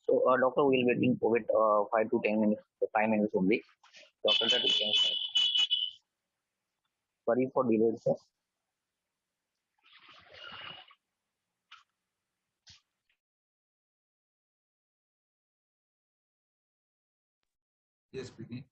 So, doctor will waiting for it 5 to 10 minutes, 5 minutes only. So after that, we can start. Sorry for delay, sir. Yes, begin.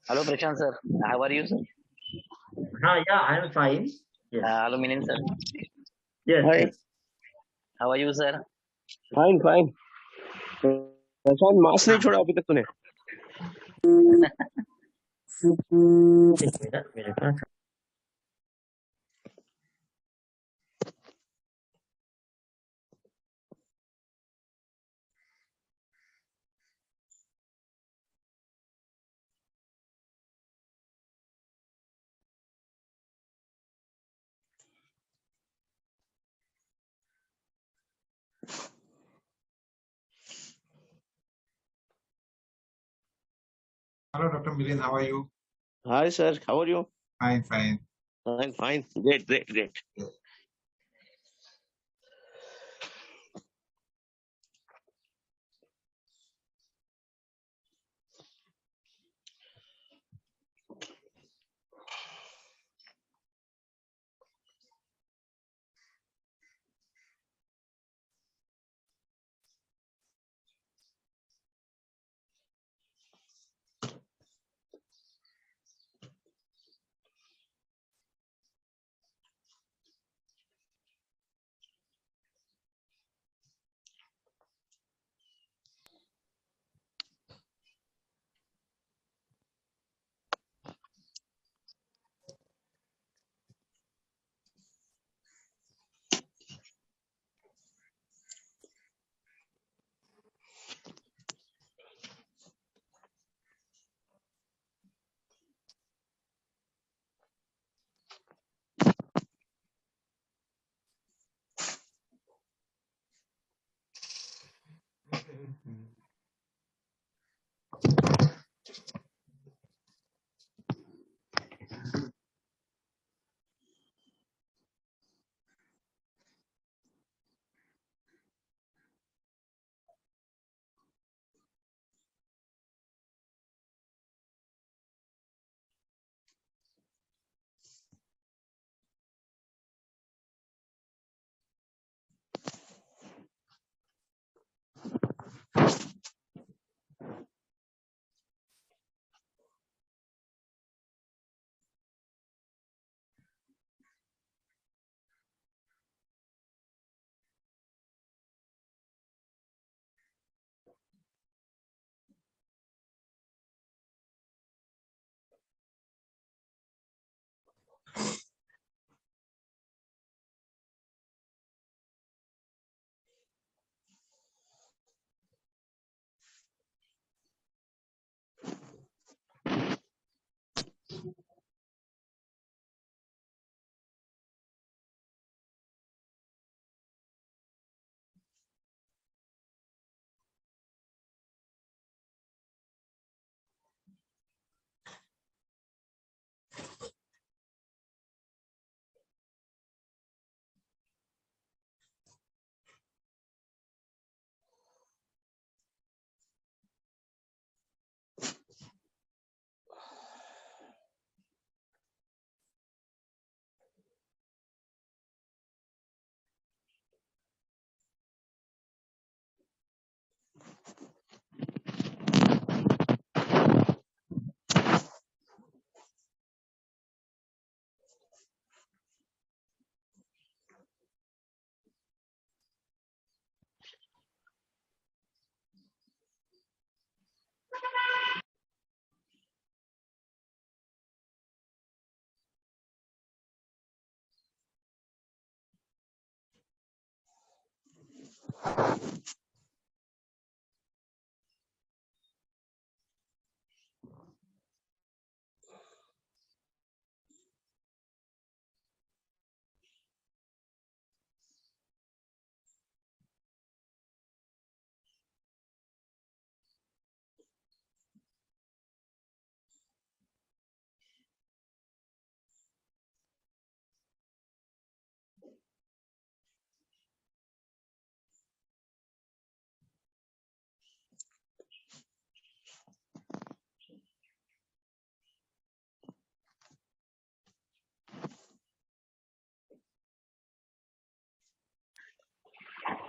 Hello, Prashant sir. How are you, sir? Yeah, I'm fine. Yes. Hello, Minin sir. Yes, Hi, yes. How are you, sir? fine, fine. Prashant mask नहीं हाँ छोड़ा अभी तक तूने? एक minute मेरे पास Hello, Dr. Milind. How are you? Hi, sir. How are you? Fine, fine. Fine, fine. Great, great, great.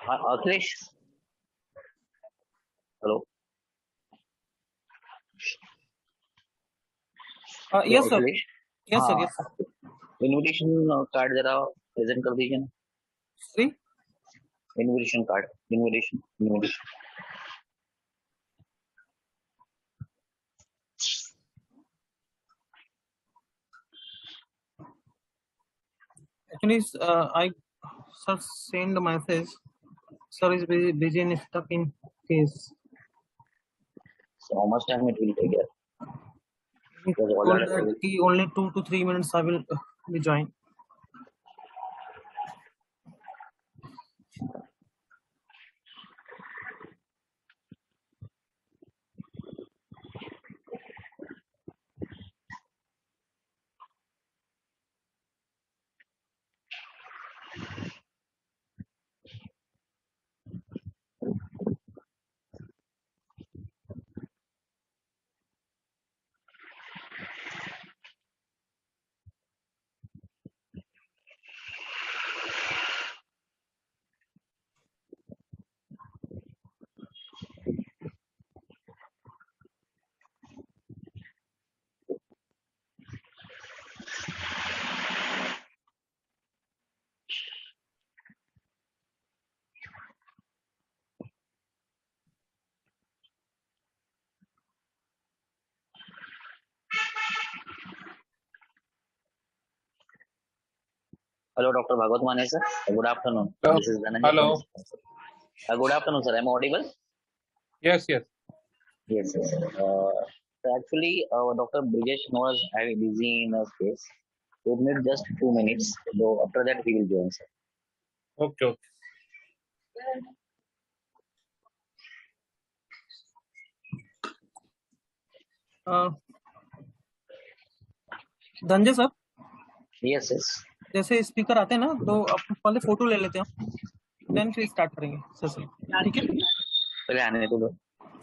Akhilesh, hello. Yes, sir. Akhilesh, Yes, sir. हाँ Yes, sir. Invitation card जरा प्रेजेंट कर दीजिए ना. Sorry. Invitation card, invitation. Actually, I sir send a message. Sir is busy and stuck in case. So how much time it will take here? He Because all told are that he only 2 to 3 minutes I will be joined. Hello, Dr. Bhagwat Mane, sir. Good afternoon. Hello. This is Dhananjay. Hello. Good afternoon, sir. Am I audible? Yes, yes. Yes, yes. So actually, Dr. Brajesh was very busy in a space. So it need just 2 minutes. So after that, he will join, sir. Okay, okay. Dhananjay sir, Yes, yes. जैसे speaker आते हैं ना तो अपन पहले photo ले लेते हैं, then फिर स्टार्ट करेंगे सेशन. ठीक है? पहले आने को दो.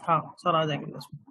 हाँ सर, आ जाएंगे 10 minute.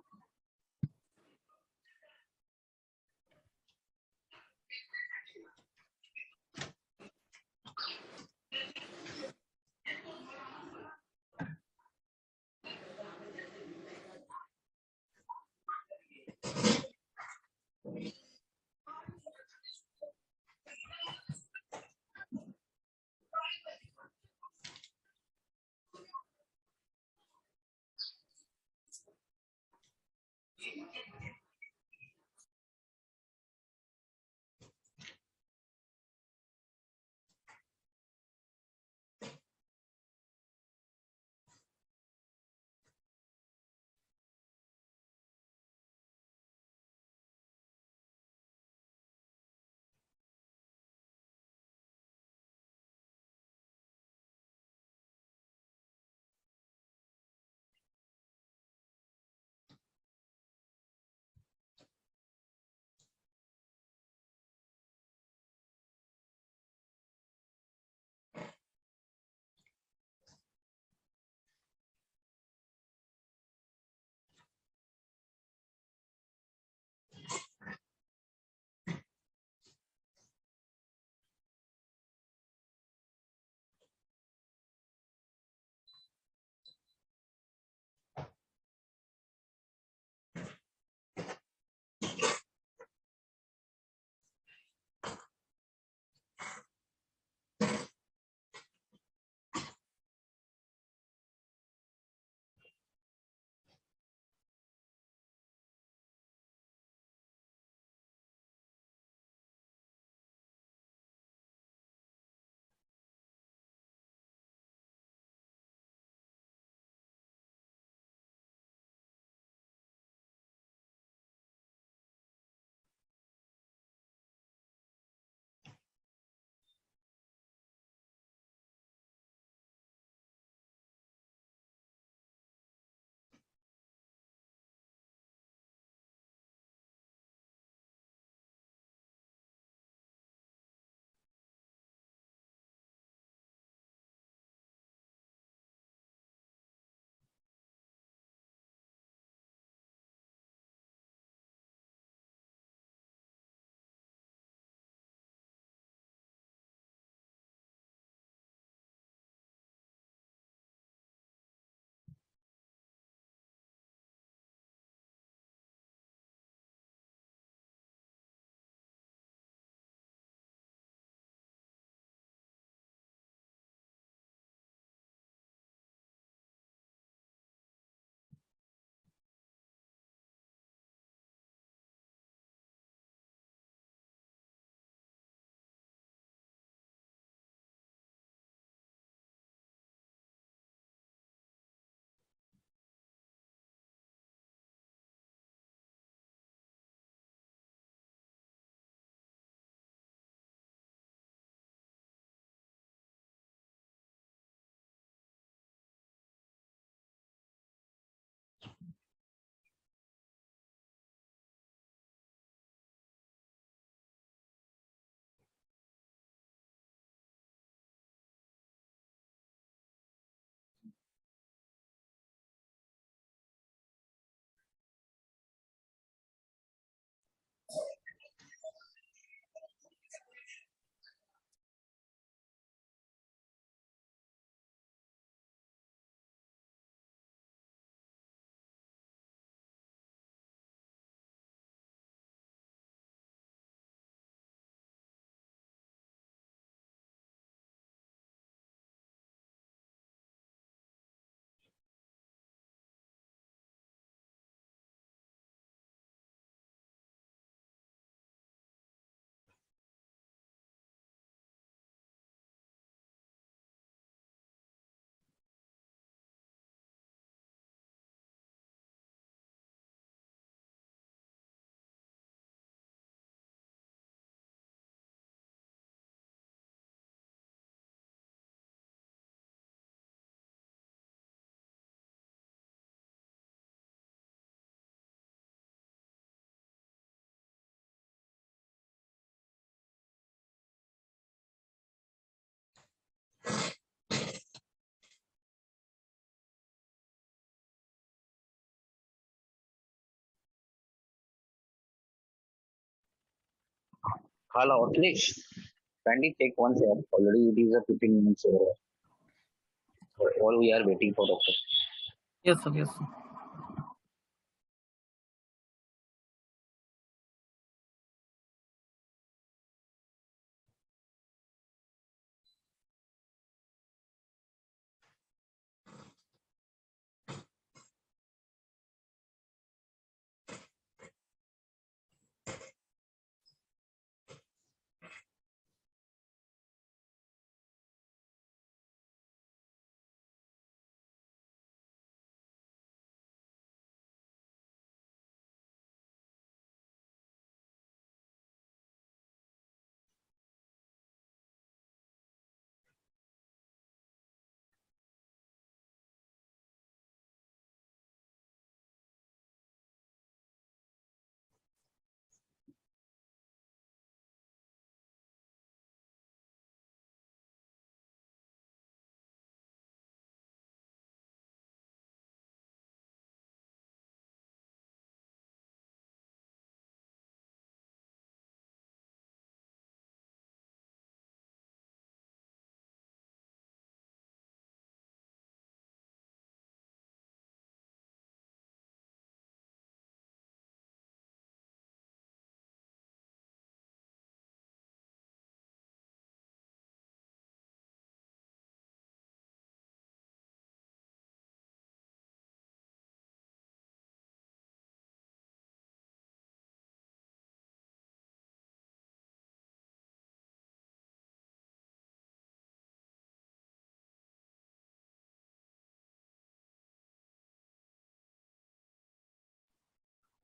Hello, Akhilesh. Kindly take one sir. Already it is a 15 minutes over. All we are waiting for doctor. Yes, sir. Yes, sir.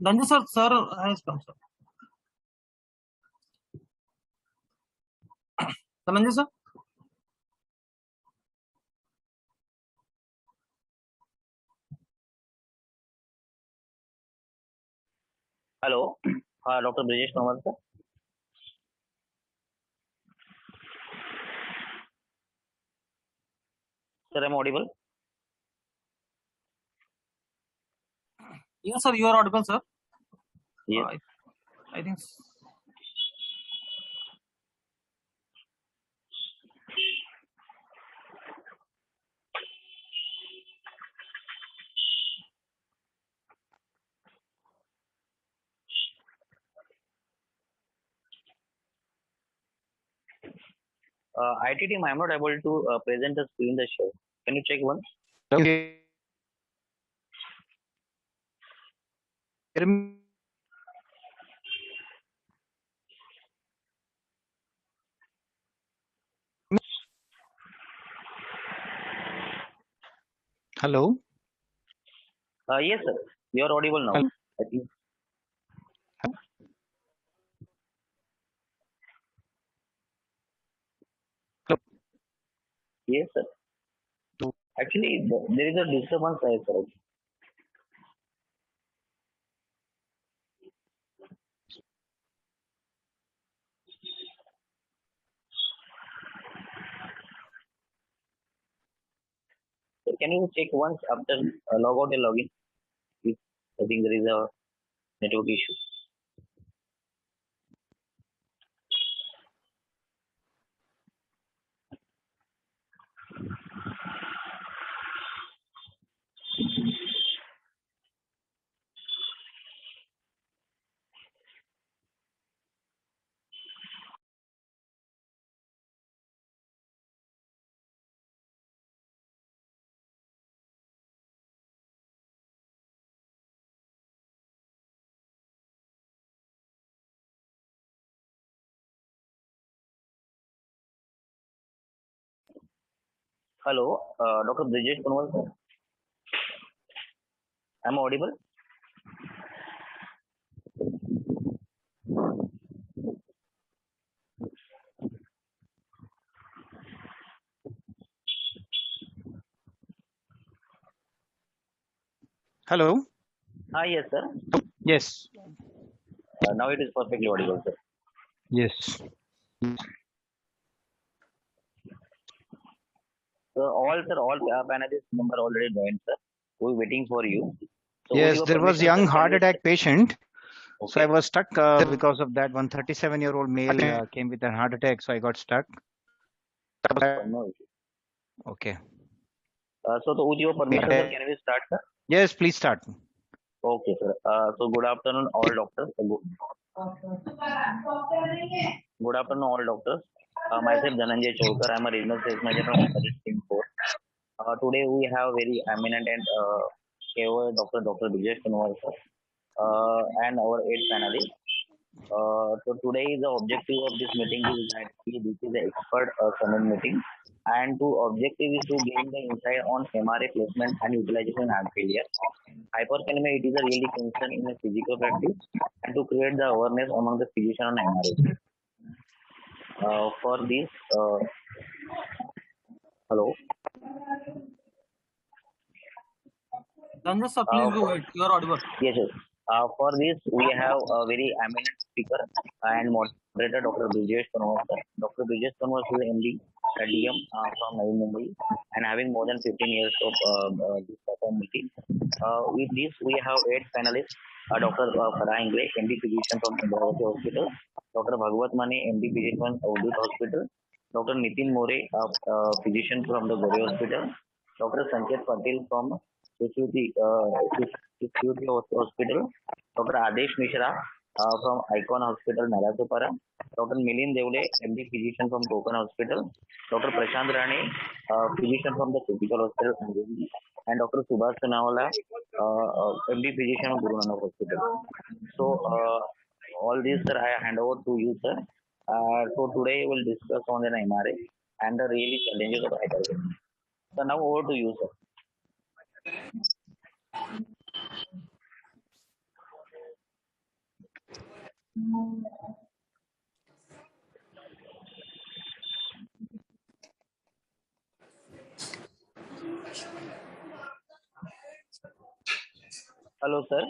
Dhanju sir has come, sir. Dhanju sir. Hello, Dr. Brajesh Kumar sir. Sir, I'm audible. Yes, sir. You are audible, sir. Yes. I think. IT team, I'm not able to present the screen the show. Can you check once? Okay. Hear me? Hello. Yes, sir. You are audible now. Hello. I think. Hello. Yes, sir. Actually, there is a disturbance, sir. So can you check once after log out and login? If I think there is a network issue. Hello, Dr. Brajesh Kunwar, sir. Am I audible? Hello. Yes, sir. Yes. Now it is perfectly audible, sir. Yes. So all panelists member already joined, sir. We're waiting for you. So who's Yes. your There was permission, sir? young Can heart we? attack patient. So I was stuck because of that 137-year-old male came with a heart attack, so I got stuck. No issue. Okay. So with your permission, sir, can we start, sir? Yes, please start. Okay, sir. So good afternoon, all doctors. Good afternoon, all doctors. Myself, Dhananjay Cholkar. I'm a regional sales manager from Hyperkalemia Team 4. Today we have very eminent and KOL Dr. Brajesh Kumar, sir, and our 8 panelists. So today the objective of this meeting is that this is an expert summit meeting, and the objective is to gain the insight on MRA placement and utilization in heart failure. Hyperkalemia, it is a really concern in a physical practice, and to create the awareness among the physician on MRA. For this, hello. Ranjan sir, please go ahead. You are audible. Yes, yes. For this, we have a very eminent speaker and moderator, Dr. Brajesh Kumar. Dr. Brajesh Kumar is MD at DM from Navi Mumbai and having more than 15 years of this community. With this, we have 8 panelists. Dr. Farah Ingre, MD physician from Indravati Hospital. Dr. Bhagwat Mane, MD physician from Udit Hospital. Dr. Nitin More, physician from the Gauri Hospital. Dr. Sanket Patil from Sushruti Hospital, Dr. Adesh Mishra from Icon Hospital, Nalasopara, Dr. Milind Devle, MD physician from Kokan Hospital, Dr. Prashant Rane, physician from the Physical Hospital, and Dr. Subhash Sanawala, MD physician from Guru Nanak Hospital. So, all these, sir, I hand over to you, sir. So today we'll discuss on the MRA and the really challenges of hypertension. So now over to you, sir. Hello, sir.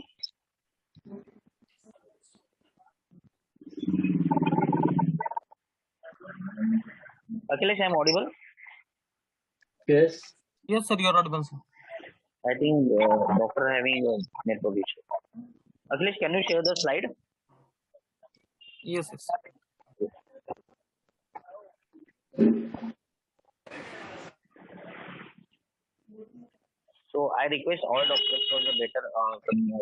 Akhilesh, I'm audible? Yes. Yes, sir, you are audible, sir. I think doctor having a network issue. Akhilesh, can you share the slide? Yes, yes. So I request all doctors for the better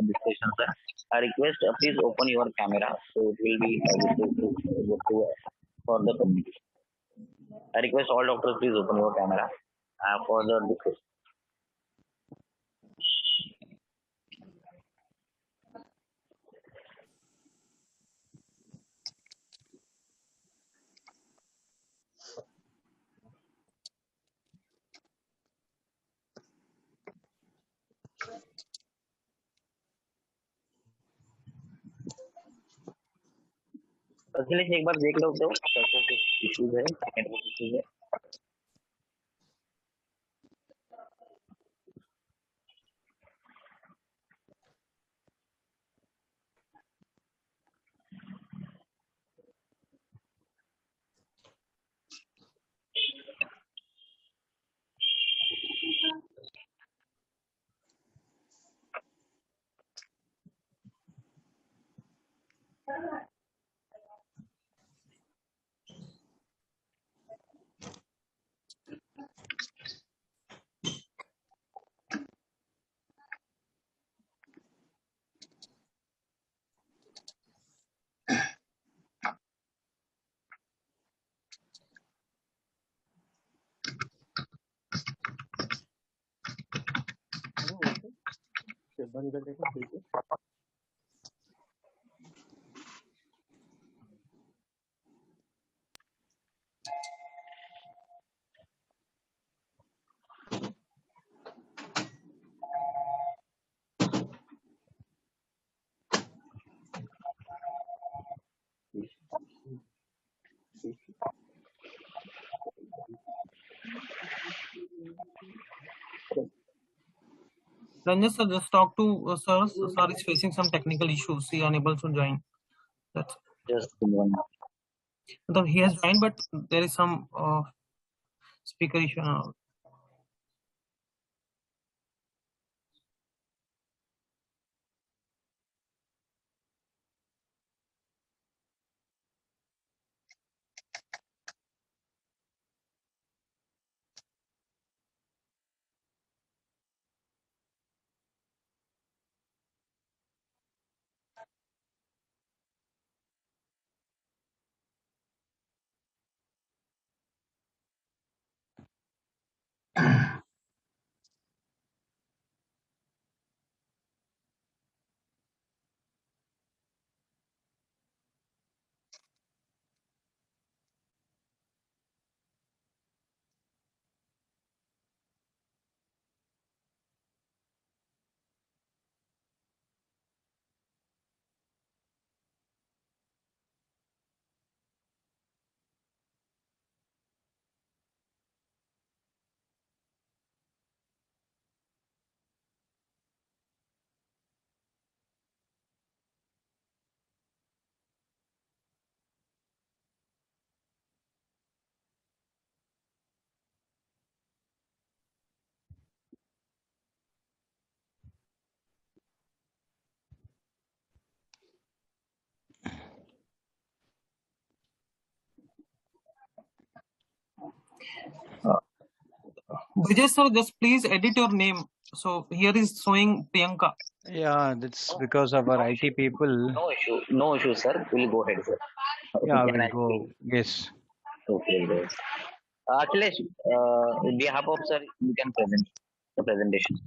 discussion, sir. I request please open your camera so it will be good to for the communication. I request all doctors please open your camera for the discussion. Akhilesh एक बार देख लो तो कुछ issues है network issues है Ranjan sir, just talk to sir. Sir is facing some technical issues. He is unable to join. That's just one he has joined, but there is some speaker issue. Brajesh sir, just please edit your name. So here is showing Priyanka. Yeah, that's because of our IT people. No issue, sir. We'll go ahead, sir. Yeah, Can we'll I go. speak? Yes. Okay, guys. Akhilesh, in behalf of sir, you can present the presentation.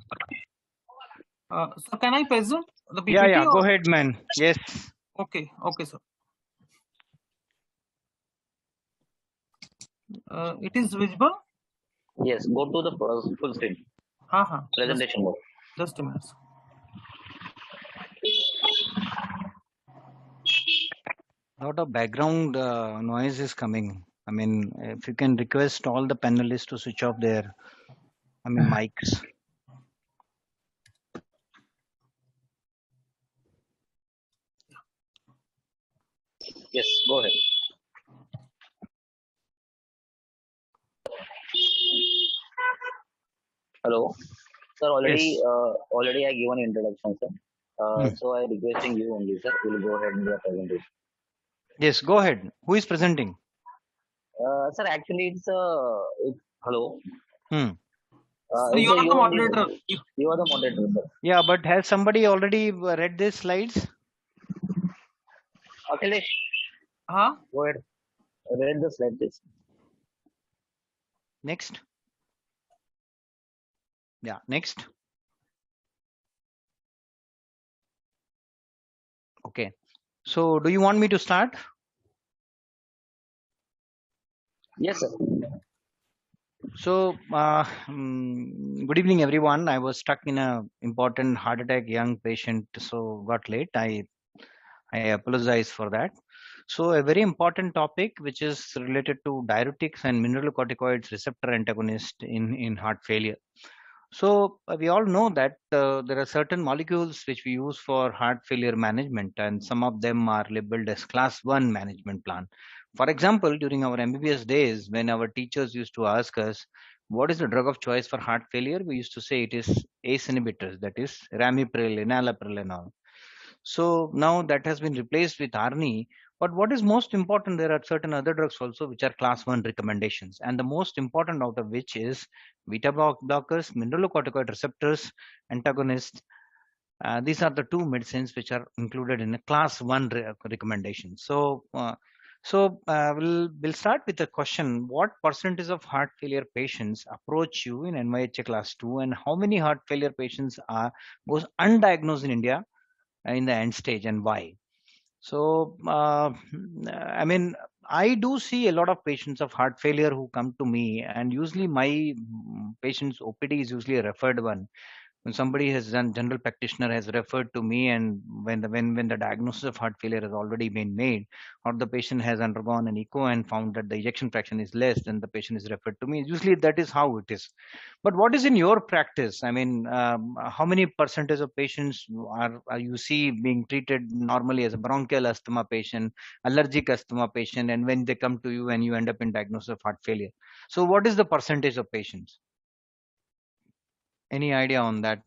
Sir, can I present the PPT? Yeah, or- go ahead, man. Yes. Okay, sir. It is visible? Yes, go to the full screen presentation mode. Just a minute. Lot of background noise is coming. I mean, if you can request all the panelists to switch off their, mics. Yes, go ahead. Hello, sir. Yes. Already I given introduction, sir. So I requesting you only, sir. We'll go ahead and do a presentation. Yes, go ahead. Who is presenting? Sir, actually, hello. So you are the moderator. You are the moderator, sir. Yeah, but has somebody already read these slides? Akhilesh, Huh? go ahead. Read the slide, please. Next. Yeah, next. Okay. So, do you want me to start? Yes, sir. So, good evening, everyone. I was stuck in a important heart attack, young patient, so got late. I apologize for that. So, a very important topic which is related to diuretics and mineralocorticoids receptor antagonist in heart failure. So, we all know that there are certain molecules which we use for heart failure management, and some of them are labeled as class 1 management plan. For example, during our MBBS days, when our teachers used to ask us, what is the drug of choice for heart failure? We used to say it is ACE inhibitors, that is ramipril, enalapril, and all. So now that has been replaced with ARNI. But what is most important, there are certain other drugs also which are class 1 recommendations. And the most important out of which is beta blockers, mineralocorticoid receptors, antagonists. These are the two medicines which are included in a class 1 recommendation. So, we'll start with the question: what percentage of heart failure patients approach you in NYHA class 2, and how many heart failure patients are goes undiagnosed in India in the end stage, and why? So, I do see a lot of patients of heart failure who come to me, and usually my patients OPD is usually a referred one. When somebody has done, general practitioner has referred to me, and when the diagnosis of heart failure has already been made, or the patient has undergone an echo and found that the ejection fraction is less, then the patient is referred to me. Usually that is how it is. But what is in your practice? I mean, how many percentage of patients are you see being treated normally as a bronchial asthma patient, allergic asthma patient, and when they come to you and you end up in diagnosis of heart failure? So what is the percentage of patients? Any idea on that?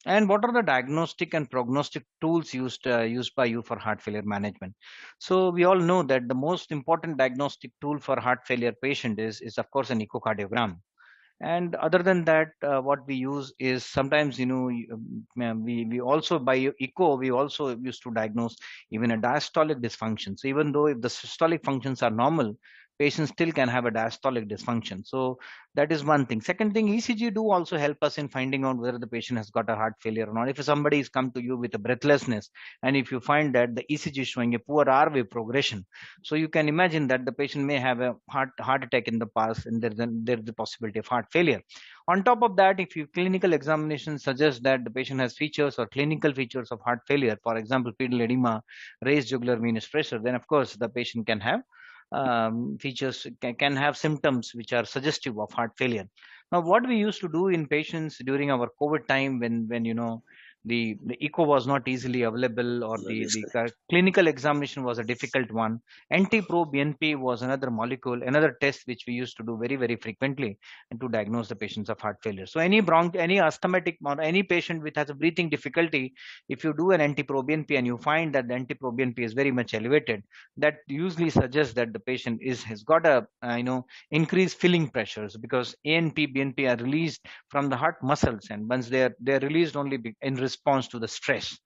And what are the diagnostic and prognostic tools used by you for heart failure management? So we all know that the most important diagnostic tool for heart failure patient is of course an echocardiogram. And other than that, what we use is sometimes, we also by echo, we also used to diagnose even a diastolic dysfunction. So even though if the systolic functions are normal, patients still can have a diastolic dysfunction. So that is one thing. Second thing, ECG do also help us in finding out whether the patient has got a heart failure or not. If somebody has come to you with a breathlessness, and if you find that the ECG is showing a poor R wave progression, so you can imagine that the patient may have a heart attack in the past, and there's the possibility of heart failure. On top of that, if your clinical examination suggests that the patient has features or clinical features of heart failure, for example, pedal edema, raised jugular venous pressure, then of course the patient can have features, can have symptoms which are suggestive of heart failure. Now, what we used to do in patients during our COVID time, when the echo was not easily available, or the clinical examination was a difficult one. NT-proBNP was another molecule, another test which we used to do very, very frequently and to diagnose the patients of heart failure. So any asthmatic or any patient with has a breathing difficulty, if you do an NT-proBNP and you find that the NT-proBNP is very much elevated, that usually suggests that the patient has got a increased filling pressures, because ANP, BNP are released from the heart muscles, and once they're released only in response to the stress.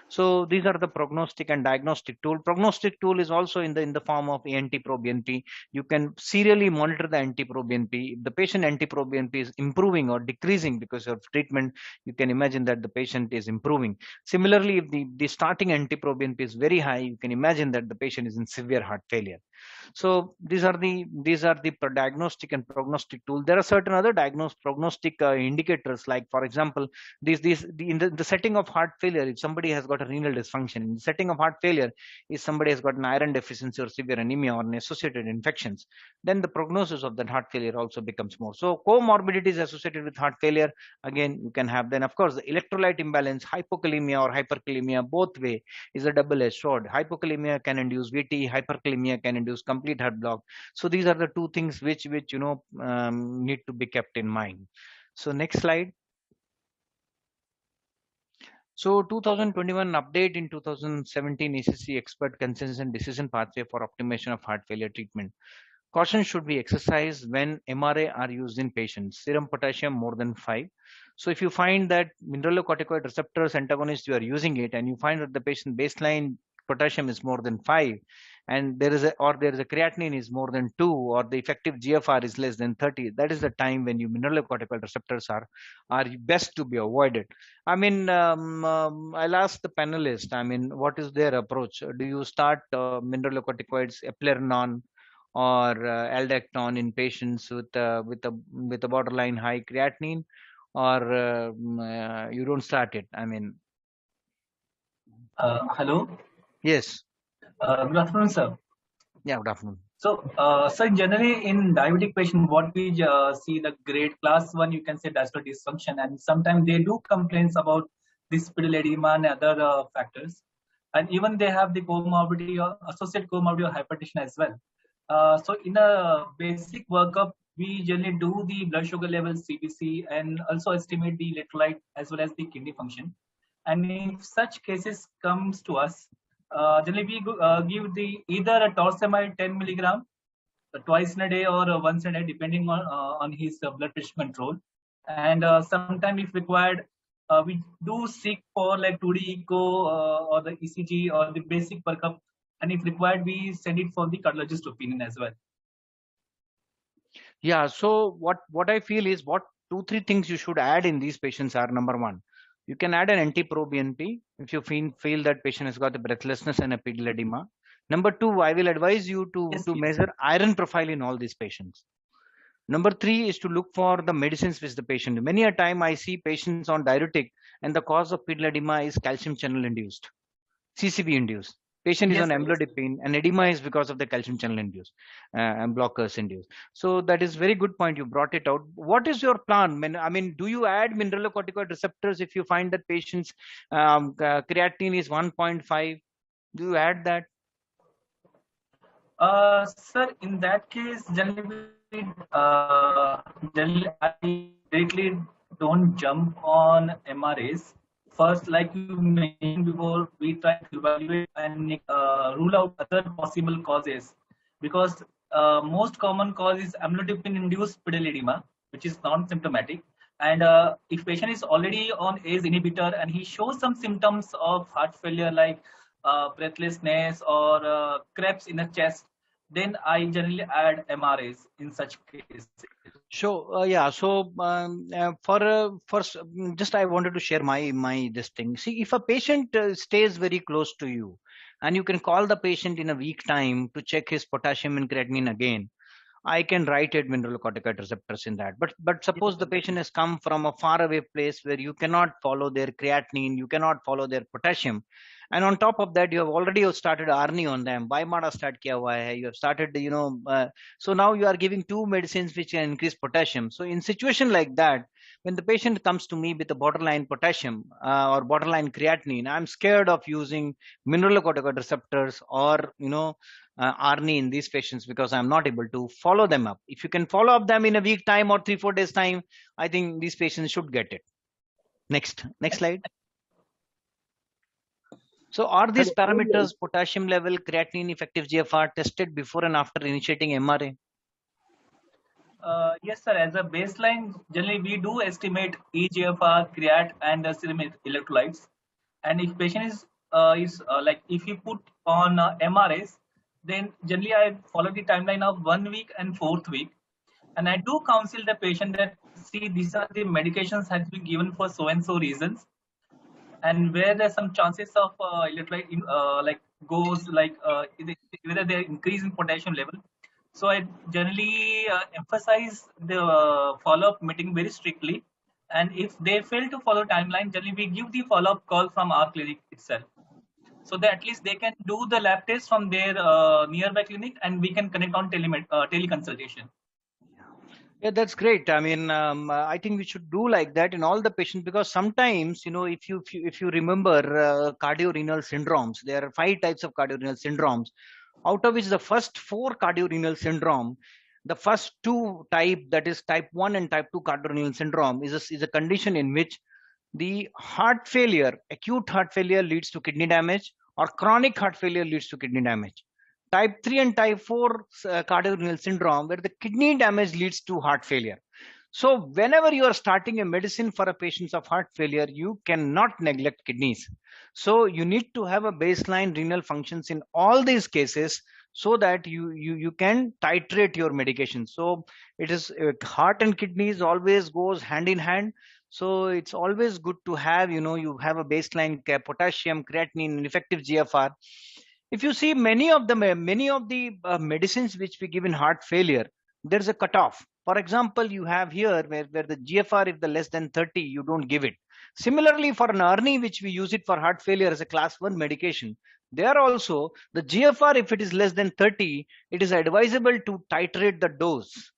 So these are the prognostic and diagnostic tool. Prognostic tool is also in the form of NT-proBNP. You can serially monitor the NT-proBNP. If the patient NT-proBNP is improving or decreasing because of treatment, you can imagine that the patient is improving. Similarly, if the starting NT-proBNP is very high, you can imagine that the patient is in severe heart failure. So these are the diagnostic and prognostic tool. There are certain other prognostic indicators, like for example, in the setting of heart failure, if somebody has got a renal dysfunction, in the setting of heart failure, if somebody has got an iron deficiency or severe anemia or an associated infections, then the prognosis of that heart failure also becomes more. So comorbidities associated with heart failure, again, you can have. Then of course the electrolyte imbalance, hypokalemia or hyperkalemia, both way is a double-edged sword. Hypokalemia can induce VT, hyperkalemia can induce complete heart block. So these are the two things which need to be kept in mind. So next slide. So 2021 update in 2017 ACC expert consensus and decision pathway for optimization of heart failure treatment. Caution should be exercised when MRA are used in patients. Serum potassium more than 5. So if you find that mineralocorticoid receptors antagonist, you are using it, and you find that the patient baseline potassium is more than 5, and there is a creatinine is more than 2, or the effective GFR is less than 30, that is the time when you mineralocorticoid receptors are best to be avoided. I mean, I'll ask the panelists, I mean, what is their approach? Do you start mineralocorticoids, eplerenone or aldactone in patients with a borderline high creatinine, or you don't start it? I mean, Hello. yes. Good afternoon, sir. Yeah, good afternoon. So, sir, generally in diabetic patient, what we see the grade class 1, you can say vascular dysfunction, and sometimes they do complaints about this pedal edema and other factors, and even they have the comorbidity or associated comorbidity or hypertension as well. So, in a basic workup, we generally do the blood sugar level, CBC, and also estimate the electrolyte as well as the kidney function. And if such cases comes to us, generally we give the either a torsemide 10 milligram twice in a day or once in a day, depending on his blood pressure control. And sometimes if required, we do seek for like 2D echo or the ECG or the basic workup. And if required, we send it for the cardiologist opinion as well. Yeah, so what I feel is, what 2-3 things you should add in these patients are: number one, you can add an NT-proBNP if you feel that patient has got the breathlessness and a pedal edema. Number two, I will advise you to measure iron profile in all these patients. Number three is to look for the medicines which the patient. Many a time I see patients on diuretic, and the cause of pedal edema is calcium channel induced, CCB induced. Patient is on amlodipine, and edema is because of the calcium channel induced and blockers induced. So that is very good point. You brought it out. What is your plan? I mean, do you add mineralocorticoid receptors if you find that patient's creatinine is 1.5? Do you add that? Sir, in that case, generally I directly don't jump on MRAs. First, like you mentioned before, we try to evaluate and rule out other possible causes, because most common cause is amlodipine-induced pedal edema, which is non-symptomatic. And if patient is already on ACE inhibitor and he shows some symptoms of heart failure like breathlessness or cramps in the chest, then I generally add MRAs in such cases. So yeah, so first, just I wanted to share my this thing. See, if a patient stays very close to you, and you can call the patient in a week time to check his potassium and creatinine again, I can write it mineralocorticoid receptors in that. But suppose the patient has come from a faraway place where you cannot follow their creatinine, you cannot follow their potassium, and on top of that you have already started ARNI on them. Bimada start kiya hua hai. You have started, so now you are giving two medicines which can increase potassium. So in situation like that, when the patient comes to me with a borderline potassium or borderline creatinine, I'm scared of using mineralocorticoid receptors or ARNI in these patients because I'm not able to follow them up. If you can follow up them in a week time or 3-4 days time, I think these patients should get it. Next slide. So are these parameters, potassium level, creatinine, effective GFR, tested before and after initiating MRA? Yes, sir. As a baseline, generally we do estimate eGFR, creat, and serum electrolytes. And if patient is like if you put on MRAs, then generally I follow the timeline of 1 week and 4th week, and I do counsel the patient that see these are the medications has been given for so and so reasons, and where there's some chances of electrolyte like goes like whether they increase in potassium level. So I generally emphasize the follow-up meeting very strictly, and if they fail to follow timeline, generally we give the follow-up call from our clinic itself, so that at least they can do the lab test from their nearby clinic, and we can connect on teleconsultation. Yeah, that's great. I mean, I think we should do like that in all the patients because sometimes, if you remember cardiorenal syndromes, there are 5 types of cardiorenal syndromes, out of which the first 4 cardiorenal syndrome, the first 2 type, that is type 1 and type 2 cardiorenal syndrome, is a condition in which the heart failure, acute heart failure leads to kidney damage, or chronic heart failure leads to kidney damage. Type 3 and type 4 cardiorenal syndrome, where the kidney damage leads to heart failure. So whenever you are starting a medicine for a patient of heart failure, you cannot neglect kidneys. So you need to have a baseline renal functions in all these cases so that you can titrate your medication. So it is heart and kidneys always goes hand in hand. So it's always good to have, you have a baseline potassium, creatinine, and effective GFR. If you see many of the medicines which we give in heart failure, there's a cutoff. For example, you have here where the GFR, if the less than 30, you don't give it. Similarly, for an ARNI, which we use it for heart failure as a class 1 medication, there also the GFR, if it is less than 30, it is advisable to titrate the dose.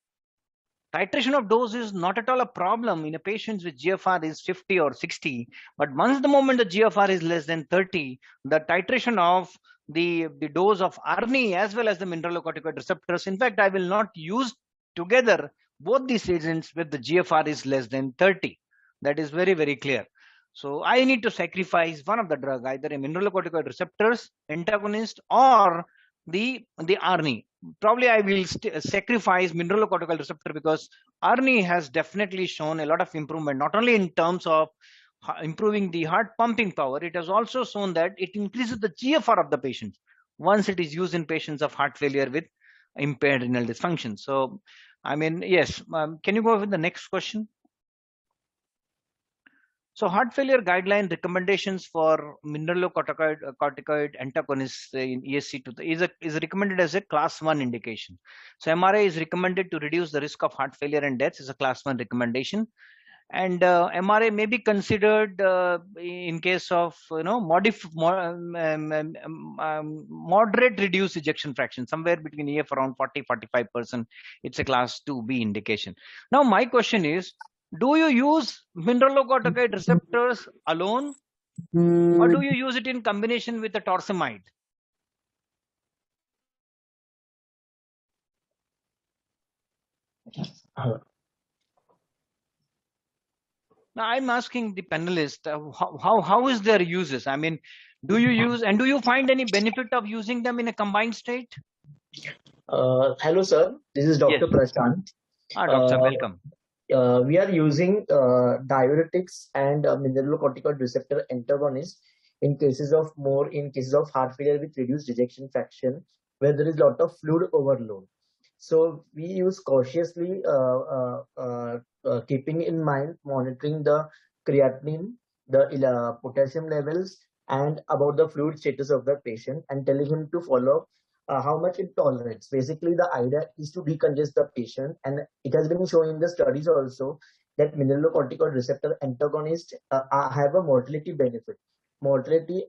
Titration of dose is not at all a problem in a patient with GFR is 50 or 60, but once the moment the GFR is less than 30, the titration of the dose of ARNI as well as the mineralocorticoid receptors, in fact, I will not use together both these agents with the GFR is less than 30. That is very, very clear. So I need to sacrifice one of the drug, either a mineralocorticoid receptors antagonist or the ARNI. Probably I will sacrifice mineralocorticoid receptor because ARNI has definitely shown a lot of improvement, not only in terms of improving the heart pumping power, it has also shown that it increases the GFR of the patient once it is used in patients of heart failure with impaired renal dysfunction. So, I mean, yes, can you go with the next question? So heart failure guideline recommendations for mineralocorticoid antagonists in ESC2 is recommended as a class 1 indication. So MRA is recommended to reduce the risk of heart failure and death is a class 1 recommendation. And MRA may be considered in case of moderate reduced ejection fraction, somewhere between EF around 40-45%. It's a class 2B indication. Now my question is, do you use mineralocorticoid receptors alone, or do you use it in combination with the torsemide? Now I'm asking the panelists, how is their uses? I mean, do you use and do you find any benefit of using them in a combined state? Hello, sir. This is Dr. Yes. Prashant. Doctor, welcome. We are using diuretics and mineralocorticoid receptor antagonists in cases of heart failure with reduced ejection fraction, where there is a lot of fluid overload. So we use cautiously, keeping in mind monitoring the creatinine, the potassium levels, and about the fluid status of the patient, and telling him to follow how much it tolerates. Basically, the idea is to decongest the patient, and it has been shown in the studies also that mineralocorticoid receptor antagonists have a mortality benefit. Mortality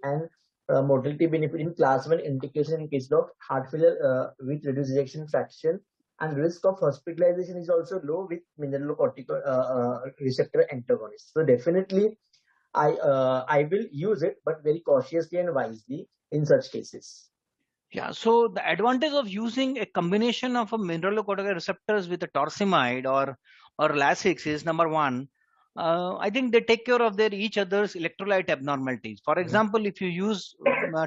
benefit in class 1 indication in case of heart failure with reduced ejection fraction and risk of hospitalization is also low with mineralocorticoid receptor antagonist. So definitely, I will use it, but very cautiously and wisely in such cases. Yeah, so the advantage of using a combination of a mineralocorticoid receptors with a torsemide or Lasix is number one. I think they take care of their each other's electrolyte abnormalities. For example, if you use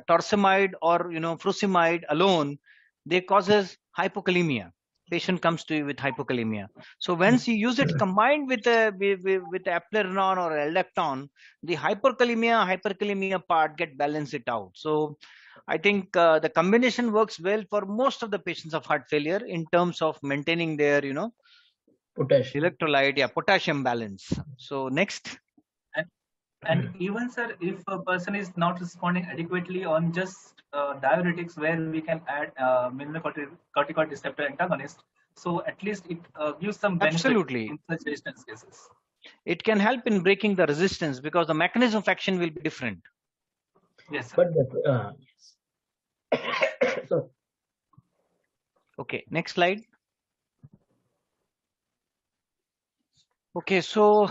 torsemide or furosemide alone, they causes hypokalemia. Patient comes to you with hypokalemia. So once you use it combined with with eplerenone or aldactone, the hyperkalemia part get balance it out. So I think the combination works well for most of the patients of heart failure in terms of maintaining their, Potassium. electrolyte, yeah, potassium balance. So next. And even, sir, if a person is not responding adequately on just diuretics, where we can add mineralocorticoid receptor antagonist, so at least it gives some benefit Absolutely. in such resistance cases. It can help in breaking the resistance because the mechanism of action will be different. Yes, sir. But so, Okay, next slide. Okay, so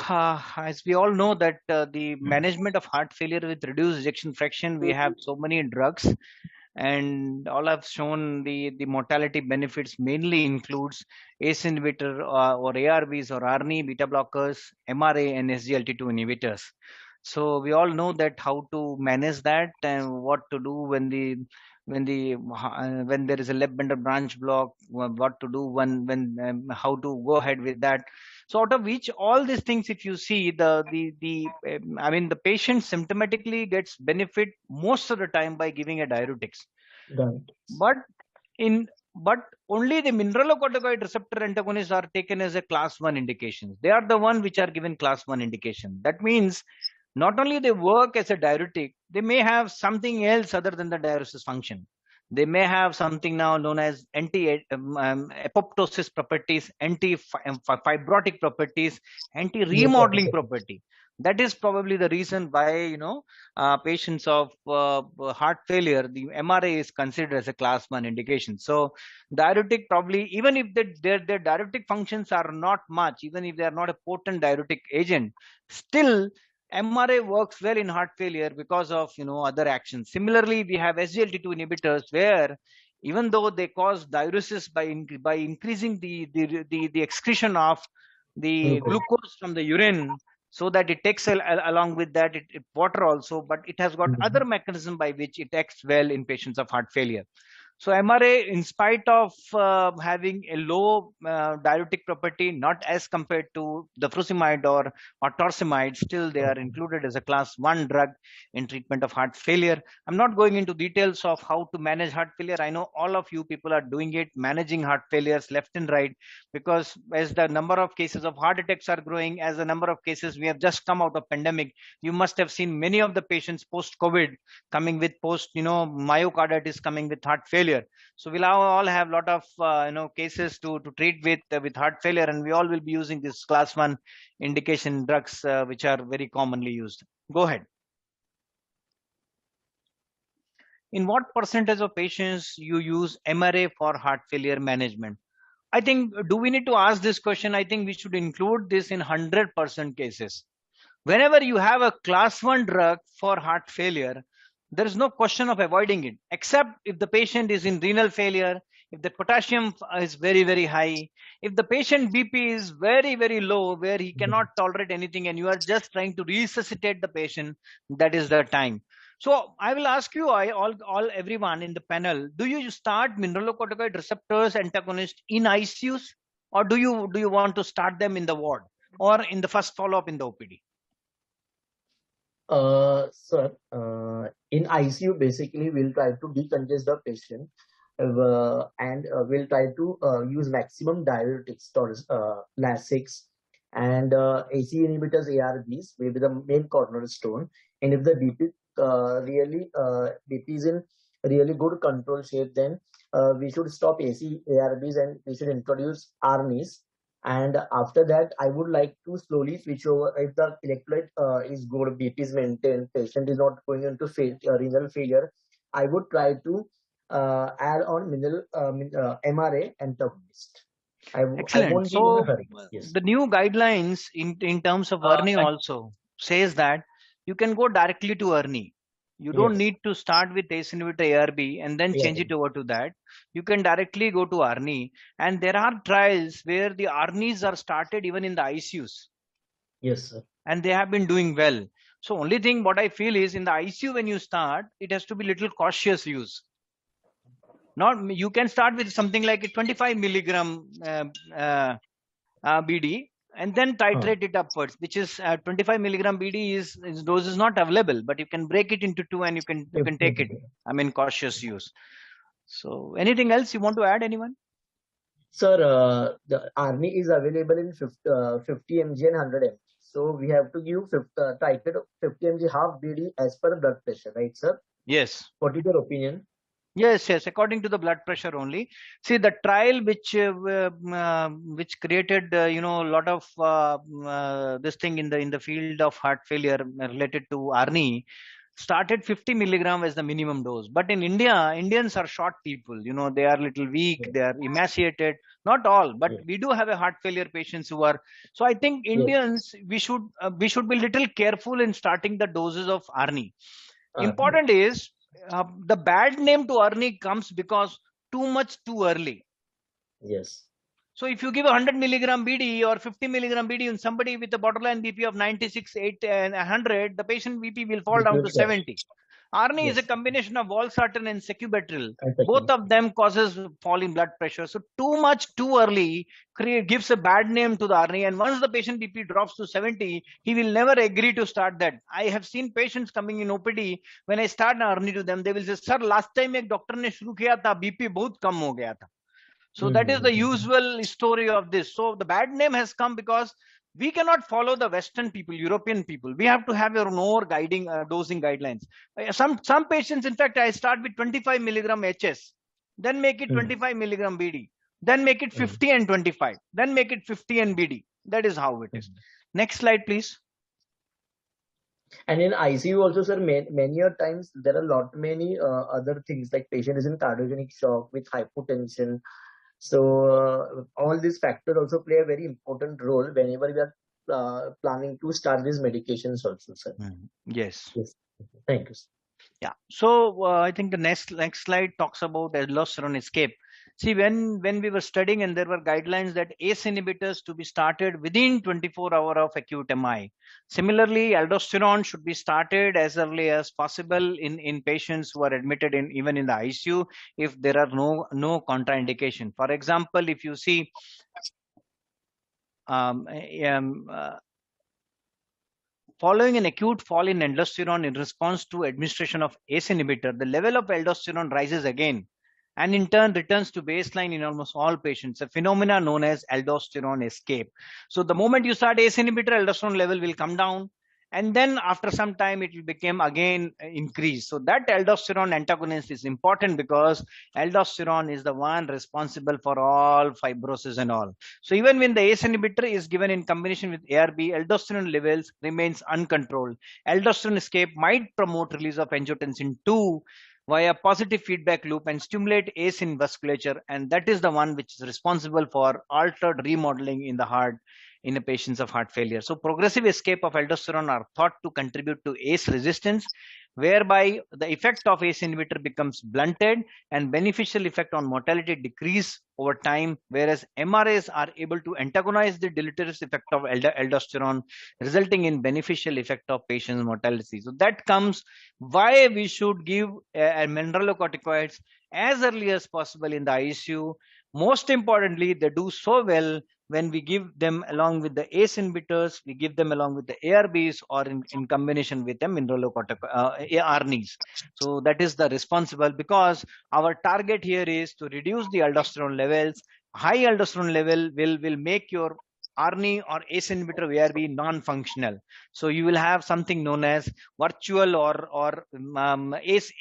as we all know that the management of heart failure with reduced ejection fraction, we have so many drugs, and all have shown the mortality benefits mainly includes ACE inhibitor or ARBs or RNI, beta blockers, MRA, and SGLT2 inhibitors. So we all know that how to manage that and what to do when there is a left bundle branch block, what to do when how to go ahead with that. So out of which all these things, if you see I mean the patient symptomatically gets benefit most of the time by giving a diuretics. right. But but only the mineralocorticoid receptor antagonists are taken as a class 1 indications. They are the one which are given class 1 indication. That means not only they work as a diuretic, they may have something else other than the diuresis function. They may have something now known as apoptosis properties, anti-fibrotic properties, anti-remodeling property. That is probably the reason why patients of heart failure, the MRA is considered as a class 1 indication. So diuretic probably, even if their diuretic functions are not much, even if they are not a potent diuretic agent, still MRA works well in heart failure because of other actions. Similarly, we have SGLT2 inhibitors where even though they cause diuresis by increasing the excretion of the glucose from the urine, so that it takes along with that it water also, but it has got other mechanism by which it acts well in patients of heart failure. So MRA, in spite of having a low diuretic property, not as compared to the furosemide or torsemide, still they are included as a class 1 drug in treatment of heart failure. I'm not going into details of how to manage heart failure. I know all of you people are doing it, managing heart failures left and right, because as the number of cases of heart attacks are growing, as the number of cases we have just come out of pandemic, you must have seen many of the patients post-COVID coming with myocarditis, coming with heart failure. So we'll all have a lot of cases to treat with heart failure, and we all will be using this class 1 indication drugs which are very commonly used. Go ahead. In what percentage of patients you use MRA for heart failure management? I think, do we need to ask this question? I think we should include this in 100% cases. Whenever you have a class 1 drug for heart failure, there is no question of avoiding it, except if the patient is in renal failure, if the potassium is very, very high, if the patient BP is very, very low, where he cannot tolerate anything, and you are just trying to resuscitate the patient, that is the time. So I will ask you, everyone in the panel, do you start mineralocorticoid receptors antagonist in ICUs, or do you want to start them in the ward or in the first follow-up in the OPD? Sir, in ICU, basically, we'll try to decongest the patient and we'll try to use maximum diuretics, Lasix, and AC inhibitors, ARBs, will be the main cornerstone. And if the BP BP is in really good control shape, then we should stop AC ARBs and we should introduce RNIs. And after that, I would like to slowly switch over. If the electrolyte is good, BP is maintained, patient is not going into renal failure, I would try to add on MRA antagonist. I Excellent. won't be in a So hurry. Yes. the new guidelines in terms of Ernie also says that you can go directly to Ernie. You don't Yes. need to start with ACE inhibitor ARB and then change it over to that. You can directly go to Arni, and there are trials where the Arnis are started even in the ICUs, Yes, sir. and they have been doing well. So only thing what I feel is in the ICU when you start, it has to be little cautious use. Not you can start with something like a 25 milligram BD and then titrate it upwards, which is 25 milligram BD is dose is not available, but you can break it into 2 and you can take it. I mean cautious use. So anything else you want to add, anyone? Sir, the Arni is available in 50 mg and 100 mg. So we have to give titrate 50 mg half BD as per blood pressure, right, sir? Yes. What is your opinion? Yes, according to the blood pressure only. See, the trial which created a lot of this thing in the field of heart failure related to Arni started 50 milligram as the minimum dose. But in India, Indians are short people. They are little weak, they are emaciated. Not all, but we do have a heart failure patients who are. So I think Indians we should be little careful in starting the doses of Arni. Important is the bad name to Arni comes because too much too early. Yes. So if you give 100 milligram BD or 50 milligram BD in somebody with a borderline BP of 96, 8 and 100, the patient BP will fall down to 70. Arni is a combination of valsartan and sacubitril. Both of them causes fall in blood pressure. So too much too early gives a bad name to the Arni. And once the patient BP drops to 70, he will never agree to start that. I have seen patients coming in OPD. When I start an Arni to them, they will say, "Sir, last time ek doctor ne shuru kiya tha, BP bahut kam ho gaya tha." So that is the usual story of this. So the bad name has come because we cannot follow the Western people, European people. We have to have your own guiding dosing guidelines. Some patients, in fact, I start with 25 milligram HS, then make it 25 milligram BD, then make it 50 and 25, then make it 50 and BD. That is how it is. Next slide, please. And in ICU also, sir, many times there are many other things like patient is in cardiogenic shock with hypotension. So all these factors also play a very important role whenever we are planning to start these medications also, sir. Yes. Thank you, sir. Yeah. So I think the next slide talks about aldosterone escape. See, when we were studying and there were guidelines that ACE inhibitors to be started within 24 hours of acute MI. Similarly, aldosterone should be started as early as possible in patients who are admitted even in the ICU if there are no contraindication. For example, if you see following an acute fall in aldosterone in response to administration of ACE inhibitor, the level of aldosterone rises again and in turn returns to baseline in almost all patients, a phenomena known as aldosterone escape. So the moment you start ACE inhibitor, aldosterone level will come down and then after some time it will become again increased. So that aldosterone antagonist is important because aldosterone is the one responsible for all fibrosis and all. So even when the ACE inhibitor is given in combination with ARB, aldosterone levels remains uncontrolled. Aldosterone escape might promote release of angiotensin 2 via positive feedback loop and stimulate ACE in vasculature, and that is the one which is responsible for altered remodeling in the heart in the patients of heart failure. So progressive escape of aldosterone are thought to contribute to ACE resistance, whereby the effect of ACE inhibitor becomes blunted and beneficial effect on mortality decrease over time, whereas MRAs are able to antagonize the deleterious effect of aldosterone, resulting in beneficial effect of patient's mortality. So that comes why we should give mineralocorticoids as early as possible in the ICU. Most importantly, they do so well when we give them along with the ACE inhibitors, we give them along with the ARBs or in combination with them ARNIs. So that is the responsible because our target here is to reduce the aldosterone levels. High aldosterone level will make your ARNI or ACE inhibitor ARB non-functional. So you will have something known as virtual or ACE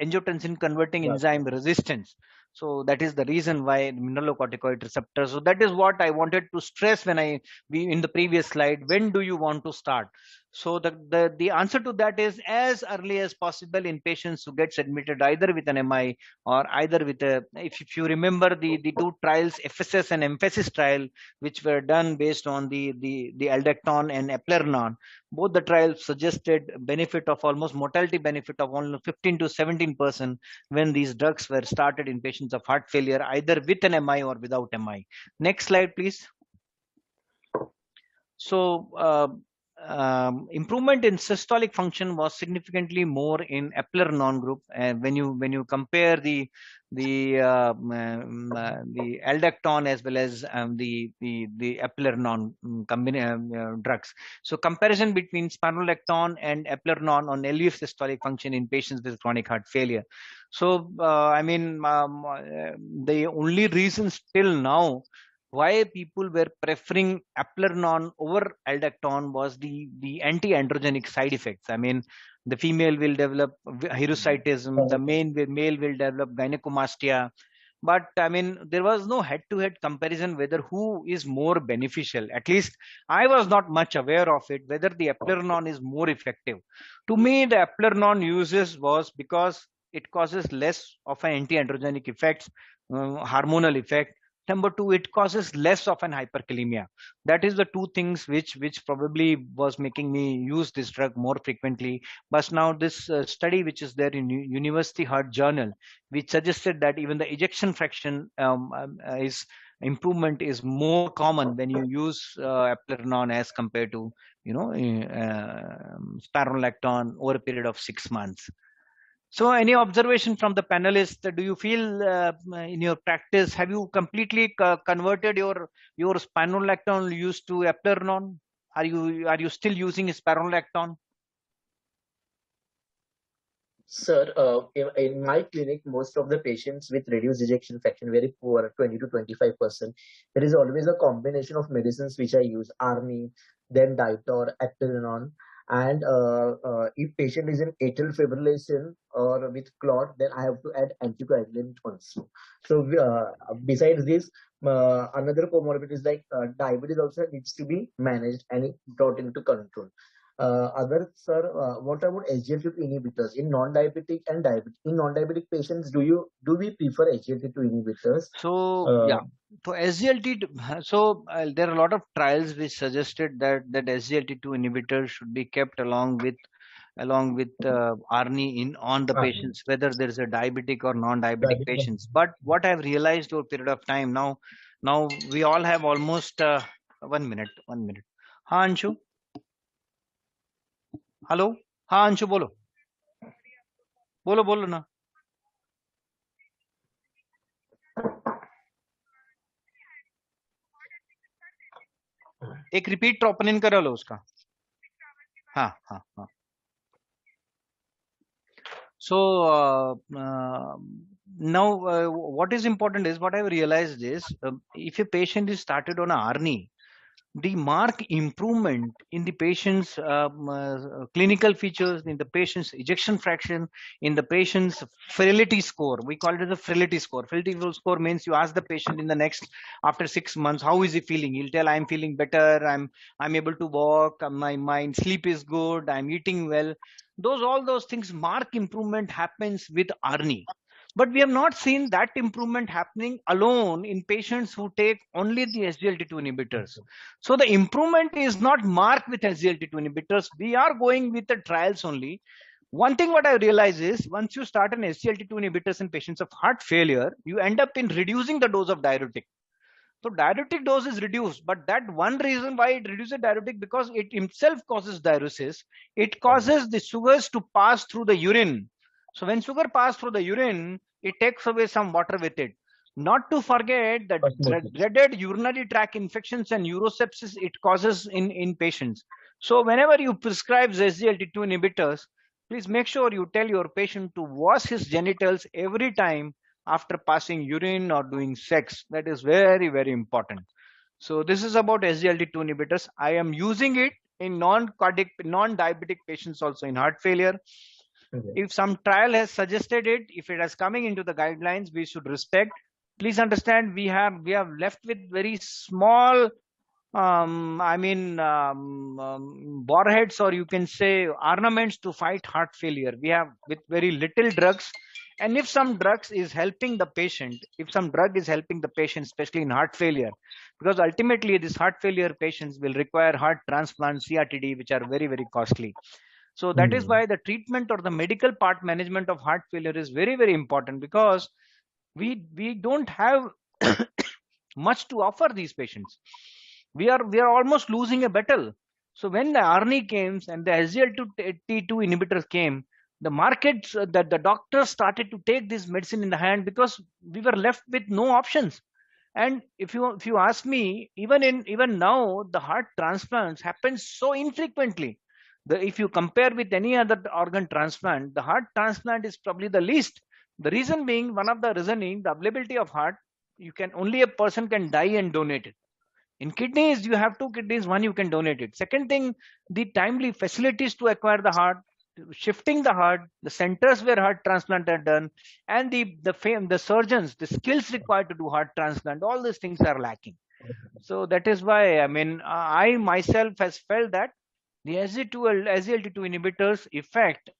angiotensin converting enzyme resistance. So that is the reason why mineralocorticoid receptor. So that is what I wanted to stress when we in the previous slide. When do you want to start? So the answer to that is as early as possible in patients who gets admitted either with an MI or either with a, if you remember the two trials, FSS and emphasis trial, which were done based on the aldactone and eplerenone, both the trials suggested benefit of almost mortality benefit of only 15 to 17% when these drugs were started in patients of heart failure, either with an MI or without MI. Next slide, please. So improvement in systolic function was significantly more in eplerenone group, and when you compare the aldactone as well as the eplerenone drugs. So comparison between spironolactone and eplerenone on LV systolic function in patients with chronic heart failure. So I mean, the only reason still now why people were preferring eplerenone over aldactone was the anti-androgenic side effects. I mean, the female will develop hirsutism, the male will develop gynecomastia. But I mean, there was no head-to-head comparison whether who is more beneficial. At least I was not much aware of it, whether the eplerenone is more effective. To me, the eplerenone uses was because it causes less of an anti-androgenic effects, hormonal effect. Number two, it causes less of an hyperkalemia. That is the two things which probably was making me use this drug more frequently. But now this study which is there in University Heart Journal, which suggested that even the ejection fraction is improvement is more common when you use eplerenone as compared to spironolactone over a period of 6 months. So any observation from the panelists? Do you feel in your practice, have you completely converted your spironolactone use to eplerenone? Are you still using spironolactone? Sir, in my clinic, most of the patients with reduced ejection fraction, very poor, 20 to 25%, there is always a combination of medicines which I use, Arni, then Ditor, eplerenone. And if patient is in atrial fibrillation or with clot, then I have to add anticoagulant also. So besides this, another comorbidity is like diabetes also needs to be managed and brought into control. Other sir, what about SGLT2 inhibitors in non-diabetic and diabetic? In non-diabetic patients, do we prefer SGLT2 inhibitors? So yeah, so SGLT2. So there are a lot of trials which suggested that SGLT2 inhibitors should be kept along with ARNI on the patients, whether there is a diabetic or non-diabetic patients. But what I've realized over a period of time now we all have almost 1 minute. हाँ Anshu, hello, हाँ अंशु बोलो ना. एक repeat troponin करा लो उसका. हाँ. So now what is important is, what I've realized is, if a patient is started on a ARNI, the mark improvement in the patient's clinical features, in the patient's ejection fraction, in the patient's frailty score. We call it as a frailty score. Frailty score means you ask the patient in the next, after 6 months, how is he feeling? He'll tell, I'm feeling better, I'm able to walk, my sleep is good, I'm eating well. All those things, mark improvement happens with ARNI. But we have not seen that improvement happening alone in patients who take only the SGLT2 inhibitors. So the improvement is not marked with SGLT2 inhibitors. We are going with the trials only. One thing what I realize is, once you start an SGLT2 inhibitors in patients of heart failure, you end up in reducing the dose of diuretic. So diuretic dose is reduced, but that one reason why it reduces diuretic, because it itself causes diuresis. It causes the sugars to pass through the urine. So when sugar passes through the urine, it takes away some water with it. Not to forget that dreaded urinary tract infections and urosepsis it causes in patients. So whenever you prescribe SGLT2 inhibitors, please make sure you tell your patient to wash his genitals every time after passing urine or doing sex. That is very, very important. So this is about SGLT2 inhibitors. I am using it in non-diabetic patients also in heart failure. If some trial has suggested it, if it is coming into the guidelines, we should respect. Please understand, we have left with very small I mean, warheads, or you can say ornaments to fight heart failure. We have with very little drugs. And if some drugs is helping the patient, if some drug is helping the patient, especially in heart failure, because ultimately these heart failure patients will require heart transplant, CRTD, which are very, very costly. So that is why the treatment or the medical part management of heart failure is very, very important, because we don't have much to offer these patients. We are almost losing a battle. So when the ARNI came and the SGLT2 inhibitors came, the markets that the doctors started to take this medicine in the hand, because we were left with no options. And if you ask me, even now the heart transplants happen so infrequently. If you compare with any other organ transplant, the heart transplant is probably the least. The reason being, one of the reasoning, the availability of heart, you can only a person can die and donate it. In kidneys, you have two kidneys, one you can donate it. Second thing, the timely facilities to acquire the heart, shifting the heart, the centers where heart transplant are done, and the surgeons, the skills required to do heart transplant, all these things are lacking. So that is why, I mean, I myself has felt that the SGLT2 inhibitors effect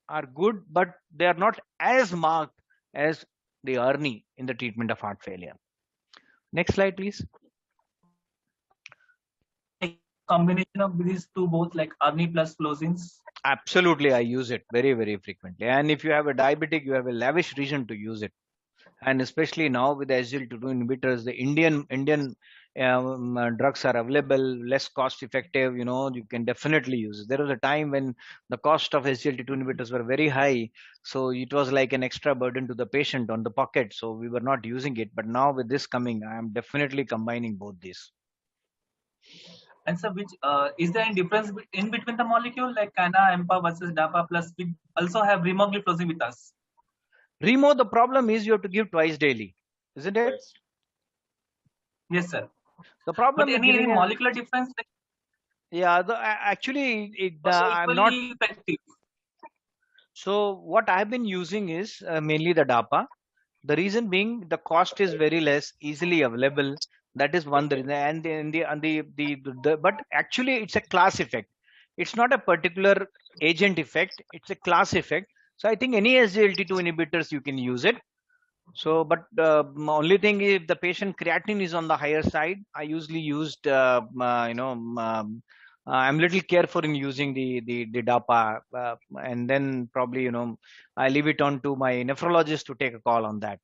are good, but they are not as marked as the ARNI in the treatment of heart failure. Next slide, please. Combination of these two, both like ARNI plus flozins? Absolutely, I use it very, very frequently. And if you have a diabetic, you have a lavish reason to use it. And especially now with the SGLT2 inhibitors, the Indian drugs are available, less cost effective. You can definitely use it. There was a time when the cost of SGLT2 inhibitors were very high, so it was like an extra burden to the patient on the pocket. So we were not using it. But now with this coming, I am definitely combining both these. And so, which is there any difference in between the molecule, like Cana, EMPA versus DAPA plus? We also have remogliflozin with us. Remo, the problem is you have to give twice daily, isn't it? Yes, sir. The problem But is any giving molecular difference? Like, yeah, actually, I'm not. equally effective. So what I've been using is mainly the DAPA. The reason being the cost is very less, easily available. That is one reason. And but actually it's a class effect. It's not a particular agent effect. It's a class effect. So I think any SGLT2 inhibitors you can use it. So, but only thing is, if the patient creatinine is on the higher side, I usually used, I'm little careful in using the DAPA, and then probably, I leave it on to my nephrologist to take a call on that.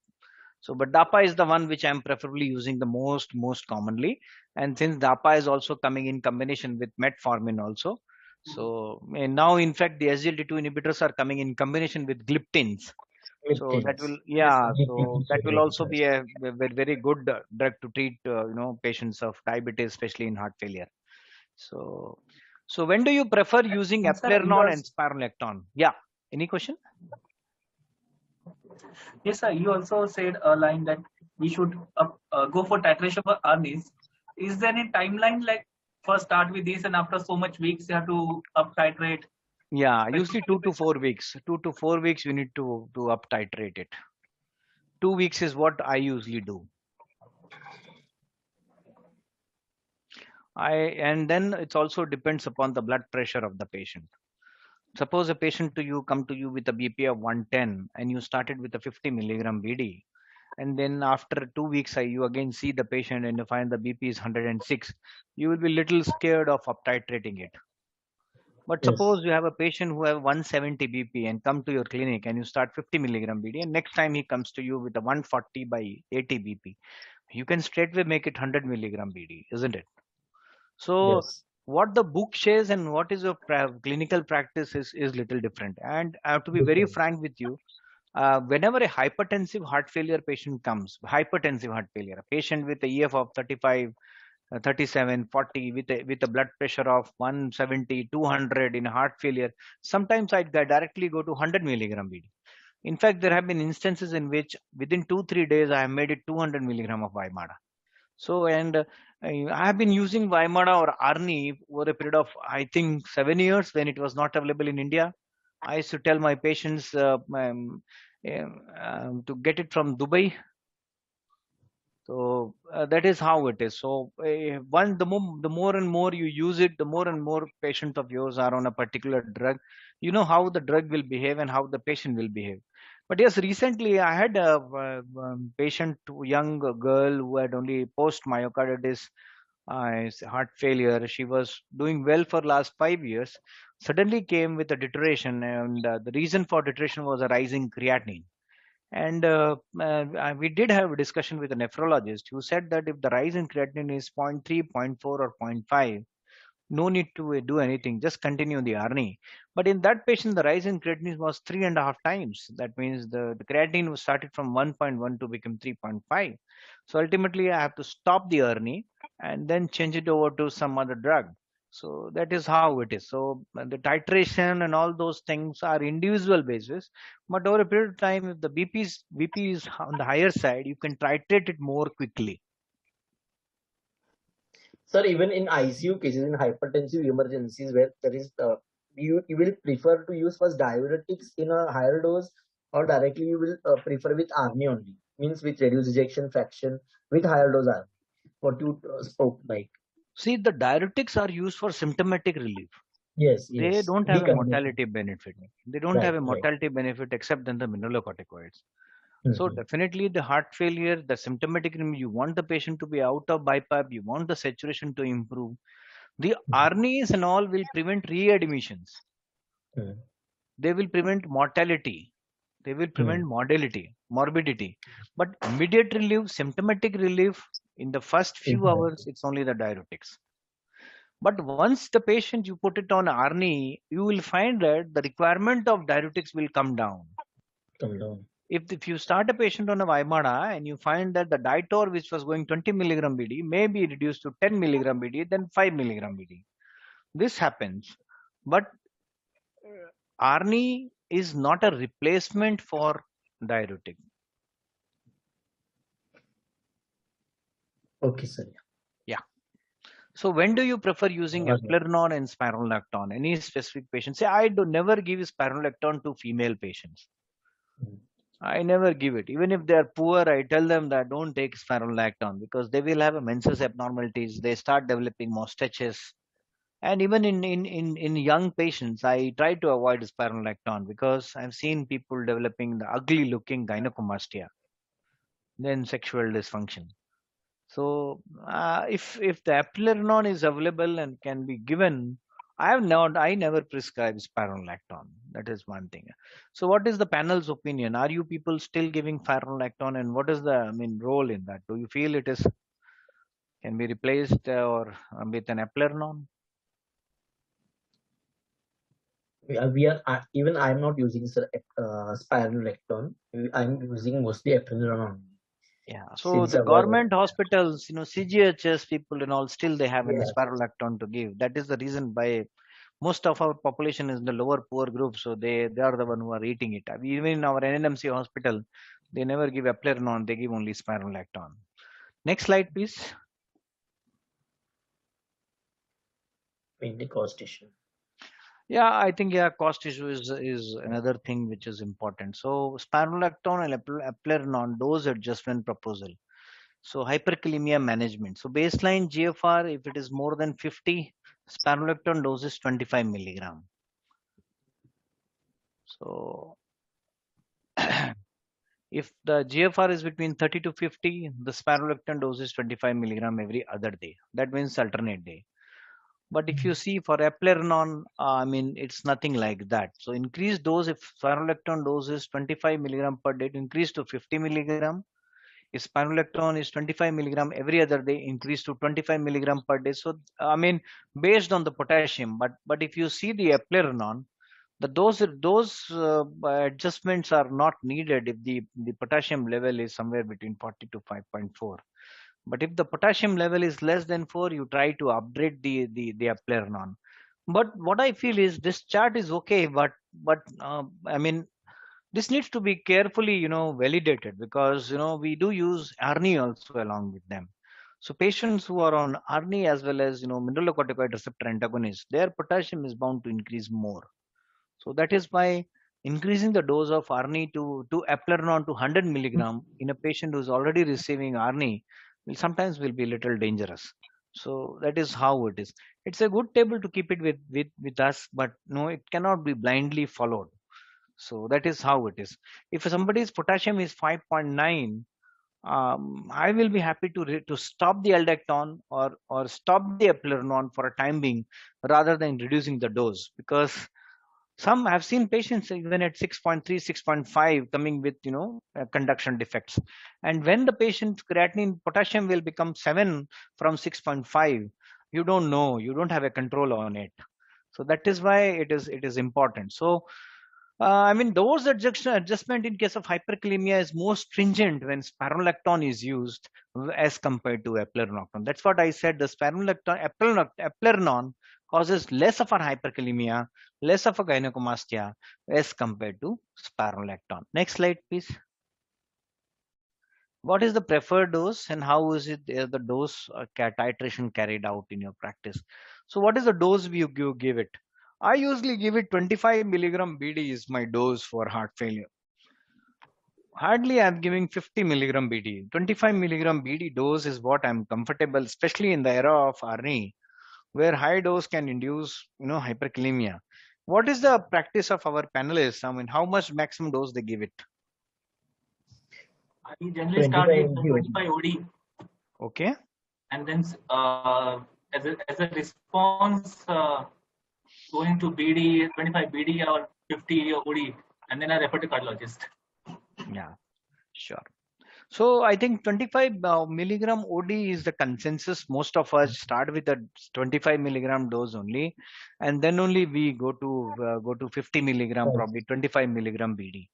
So, but DAPA is the one which I'm preferably using the most commonly. And since DAPA is also coming in combination with metformin also, so and now in fact the SGLT2 inhibitors are coming in combination with gliptins. So that will, yeah, so that will also be a very good drug to treat, patients of diabetes, especially in heart failure. So, when do you prefer using And sir, eplerenone and spironolactone? Yeah. Any question? Yes, sir. You also said a line that we should go for titration for ARNIs. Is there any timeline, like first start with this and after so much weeks you have to up titrate? Yeah, usually 2 to 4 weeks. 2 to 4 weeks you need to up titrate it. 2 weeks is what I usually do. And then it also depends upon the blood pressure of the patient. Suppose a patient come to you with a BP of 110 and you started with a 50 milligram BD, and then after 2 weeks you again see the patient and you find the BP is 106, you will be little scared of up titrating it. But suppose you have a patient who have 170 BP and come to your clinic and you start 50 milligram BD, and next time he comes to you with a 140 by 80 BP, you can straightway make it 100 milligram BD, isn't it? So what the book says and what is your clinical practice is little different. And I have to be very frank with you. Whenever a hypertensive heart failure patient comes, hypertensive heart failure, a patient with a EF of 35, 37, 40, with a blood pressure of 170, 200 in heart failure, sometimes I directly go to 100 milligram BD. In fact, there have been instances in which within 2-3 days I have made it 200 milligram of Vimada. So, and I have been using Vimada or Arni over a period of, I think, 7 years when it was not available in India. I used to tell my patients to get it from Dubai. So that is how it is. So the more and more you use it, the more and more patients of yours are on a particular drug. You know how the drug will behave and how the patient will behave. But yes, recently I had a patient, young girl who had only post myocarditis, heart failure. She was doing well for last 5 years. Suddenly came with a deterioration, and the reason for deterioration was a rising creatinine. And we did have a discussion with a nephrologist who said that if the rise in creatinine is zero point 0.3, zero point 0.4, or zero point 0.5, no need to do anything, just continue the RNA. But in that patient, the rise in creatinine was 3.5 times. That means the creatinine was started from 1.1 to become 3.5. So ultimately, I have to stop the RNA and then change it over to some other drug. So that is how it is. So the titration and all those things are individual basis, but over a period of time, if the BP is on the higher side, you can titrate it more quickly. Sir, even in ICU cases, in hypertensive emergencies where there is, you will prefer to use first diuretics in a higher dose, or directly you will prefer with ARNI only, means with reduced ejection fraction with higher dose ARNI. What you spoke like. See, the diuretics are used for symptomatic relief. Yes, They yes. don't have a mortality benefit. They don't have a Right. mortality benefit except in the mineralocorticoids. So Mhm. definitely the heart failure, the symptomatic, you want the patient to be out of BiPAP, you want the saturation to improve. The ARNIs and all will prevent readmissions. Mhm. They will prevent mortality. They will prevent morbidity. But immediate relief, symptomatic relief, in the first few hours, it's only the diuretics. But once the patient you put it on ARNI, you will find that the requirement of diuretics will come down. Come down. If you start a patient on a Vimada and you find that the Ditor, which was going 20 milligram BD, may be reduced to 10 milligram BD, then 5 milligram BD. This happens. But ARNI is not a replacement for diuretic. Okay, sir. Yeah. So when do you prefer using eplerenone and spironolactone? Any specific patient? Say, I do never give spironolactone to female patients. I never give it. Even if they are poor, I tell them that don't take spironolactone because they will have a menses abnormalities. They start developing mustaches. And even in young patients, I try to avoid spironolactone because I've seen people developing the ugly looking gynecomastia, then sexual dysfunction. So if the eplerenone is available and can be given, I never prescribe spironolactone. That is one thing. So what is the panel's opinion? Are you people still giving spironolactone, and what is the role in that? Do you feel it is can be replaced or with an eplerenone? We are even I'm not using, sir, spironolactone. I'm using mostly epinephrine. Yeah. So the government hospitals, CGHS people and all, still they have an spironolactone to give. That is the reason why most of our population is in the lower poor group. So they are the one who are eating it. Even in our NNMC hospital, they never give eplerenone. They give only spironolactone. Next slide, please. Mainly cost issue. Yeah, I think cost issue is another thing which is important. So spironolactone and eplerenone dose adjustment proposal. So hyperkalemia management. So baseline GFR, if it is more than 50, spironolactone dose is 25 milligram. So if the GFR is between 30 to 50, the spironolactone dose is 25 milligram every other day. That means alternate day. But if you see for eplerenone, it's nothing like that. So increased dose, if spironolactone dose is 25 milligram per day, increase to 50 milligram. If spironolactone is 25 milligram every other day, increase to 25 milligram per day. So based on the potassium. But if you see the eplerenone, those adjustments are not needed if the potassium level is somewhere between 40 to 5.4. But if the potassium level is less than 4, you try to upgrade the eplerenone. But what I feel is this chart is okay, but this needs to be carefully validated, because we do use ARNI also along with them. So patients who are on ARNI as well as mineralocorticoid receptor antagonists, their potassium is bound to increase more. So that is why increasing the dose of ARNI to eplerenone to 100 milligram in a patient who is already receiving ARNI will be a little dangerous. So that is how it is. It's a good table to keep it with us, but no, it cannot be blindly followed. So that is how it is. If somebody's potassium is 5.9, I will be happy to stop the aldactone or stop the eplerenone for a time being, rather than reducing the dose, because some have seen patients even at 6.3, 6.5 coming with conduction defects, and when the patient's creatinine potassium will become 7 from 6.5, you don't know, you don't have a control on it. So that is why it is important. So dose adjustment in case of hyperkalemia is more stringent when spironolactone is used as compared to eplerenone. That's what I said. The spironolactone, eplerenone causes less of a hyperkalemia, less of a gynecomastia as compared to spironolactone. Next slide, please. What is the preferred dose and how is it the dose titration carried out in your practice? So what is the dose you give it? I usually give it 25 milligram BD is my dose for heart failure. Hardly I'm giving 50 milligram BD. 25 milligram BD dose is what I'm comfortable, especially in the era of ARNI, where high dose can induce hyperkalemia. What is the practice of our panelists? How much maximum dose they give it? I generally start with 25 OD. Okay. And then as a response, going to BD, 25 BD or 50 OD, and then I refer to cardiologist. Yeah, sure. So I think 25 milligram OD is the consensus. Most of us start with a 25 milligram dose only, and then only we go to 50 milligram, probably 25 milligram BD.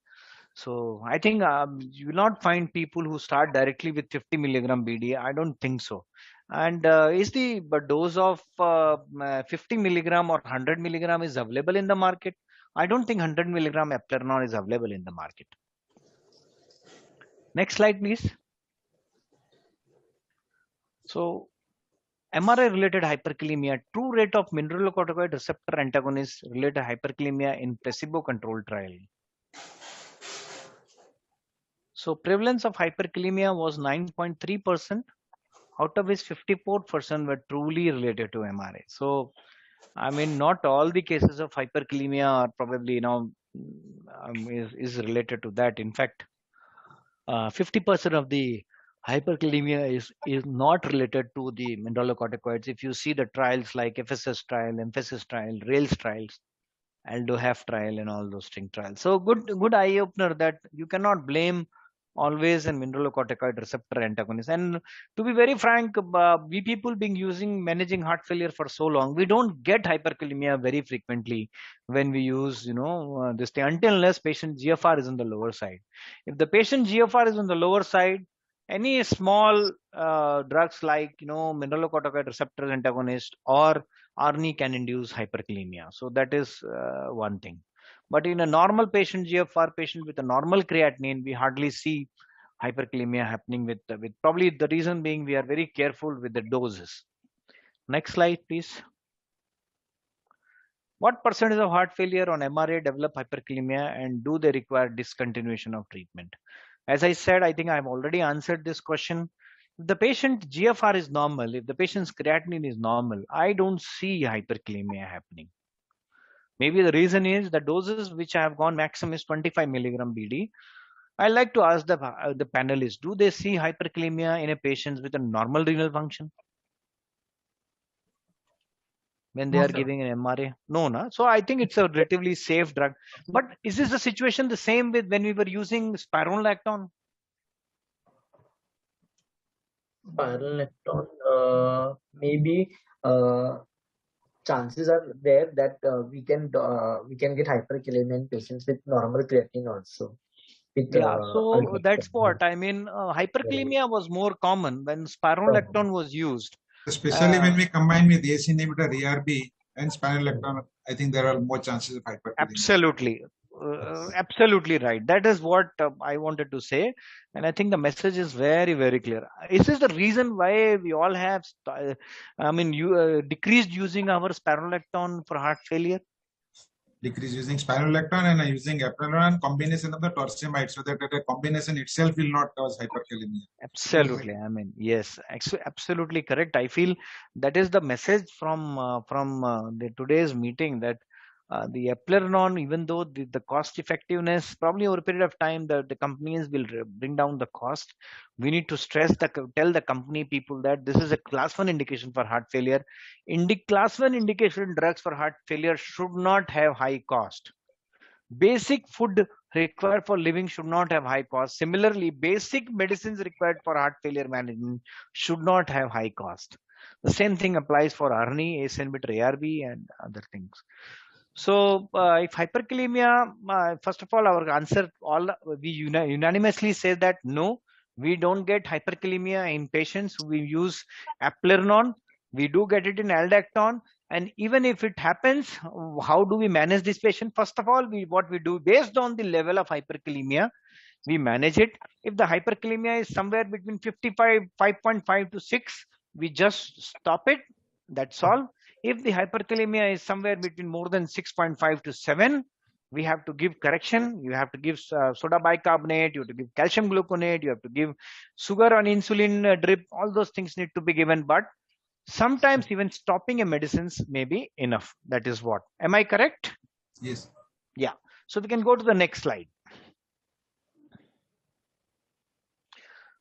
So I think you will not find people who start directly with 50 milligram BD. I don't think so. And is the dose of 50 milligram or 100 milligram is available in the market? I don't think 100 milligram eplerenone is available in the market. Next slide, please. So MRI related hyperkalemia, true rate of mineralocorticoid receptor antagonist related hyperkalemia in placebo controlled trial. So prevalence of hyperkalemia was 9.3%, out of which 54% were truly related to MRA. So, not all the cases of hyperkalemia are probably, is related to that. In fact, 50% of the hyperkalemia is not related to the mineralocorticoids. If you see the trials like FSS trial, emphasis trial, rails trials, ALDO-HAF trial, and all those string trials. So good eye opener that you cannot blame always a mineralocorticoid receptor antagonist. And to be very frank, we people being managing heart failure for so long, we don't get hyperkalemia very frequently when we use this thing, until unless patient GFR is on the lower side. If the patient GFR is on the lower side, any small drugs like mineralocorticoid receptor antagonist or ARNI can induce hyperkalemia. So that is one thing. But in a normal patient, GFR patient with a normal creatinine, we hardly see hyperkalemia happening with probably the reason being we are very careful with the doses. Next slide, please. What percentage of heart failure on MRA develop hyperkalemia and do they require discontinuation of treatment? As I said, I think I've already answered this question. If the patient GFR is normal, if the patient's creatinine is normal, I don't see hyperkalemia happening. Maybe the reason is the doses which I have gone maximum is 25 milligram BD. I like to ask the panelists, do they see hyperkalemia in a patient with a normal renal function when they are giving an MRA? No. So I think it's a relatively safe drug. But is this the situation the same with when we were using spironolactone? Spironolactone, maybe chances are there that we can get hyperkalemia in patients with normal creatinine also. So that's what hyperkalemia was more common when spironolactone was used. Especially when we combine with ACE inhibitor, ERB, and spironolactone, I think there are more chances of hyperkalemia. Absolutely right. That is what I wanted to say, and I think the message is very, very clear. Is this the reason why we all have decreased using our spironolactone for heart failure? decrease using spironolactone and using eplerenone combination of the torsemide, so that the combination itself will not cause hyperkalemia. Absolutely. I mean, yes, absolutely correct. I feel that is the message from the today's meeting, that the eplerenone, even though the cost effectiveness, probably over a period of time, the companies will bring down the cost. We need to tell the company people that this is a class 1 indication for heart failure. Class 1 indication drugs for heart failure should not have high cost. Basic food required for living should not have high cost. Similarly, basic medicines required for heart failure management should not have high cost. The same thing applies for ARNI, ACE inhibitor, ARB, and other things. So, if hyperkalemia, first of all, our answer, we unanimously say that no, we don't get hyperkalemia in patients who we use eplerenone. We do get it in aldactone. And even if it happens, how do we manage this patient? First of all, what we do, based on the level of hyperkalemia, we manage it. If the hyperkalemia is somewhere between 5.5 to 6, we just stop it. That's all. If the hyperkalemia is somewhere between more than 6.5 to 7, we have to give correction. You have to give soda bicarbonate, you have to give calcium gluconate, you have to give sugar on insulin drip. All those things need to be given, but sometimes even stopping a medicines may be enough. That is what. Am I correct? Yes. Yeah. So we can go to the next slide.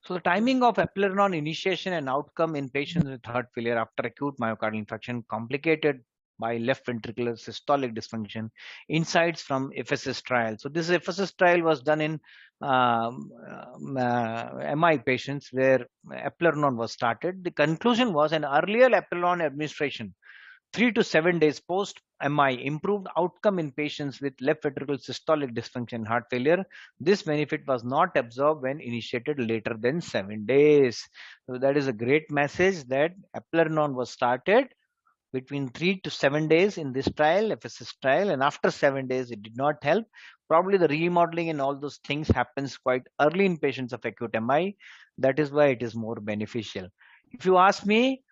So the timing of eplerenone initiation and outcome in patients with heart failure after acute myocardial infarction complicated by left ventricular systolic dysfunction. Insights from FSS trial. So this FSS trial was done in MI patients where eplerenone was started. The conclusion was an earlier eplerenone administration 3 to 7 days post MI improved outcome in patients with left ventricular systolic dysfunction heart failure. This benefit was not absorbed when initiated later than 7 days. So that is a great message, that eplerenone was started between 3 to 7 days in this trial, FSS trial, and after 7 days it did not help. Probably the remodeling and all those things happens quite early in patients of acute MI. That is why it is more beneficial. If you ask me,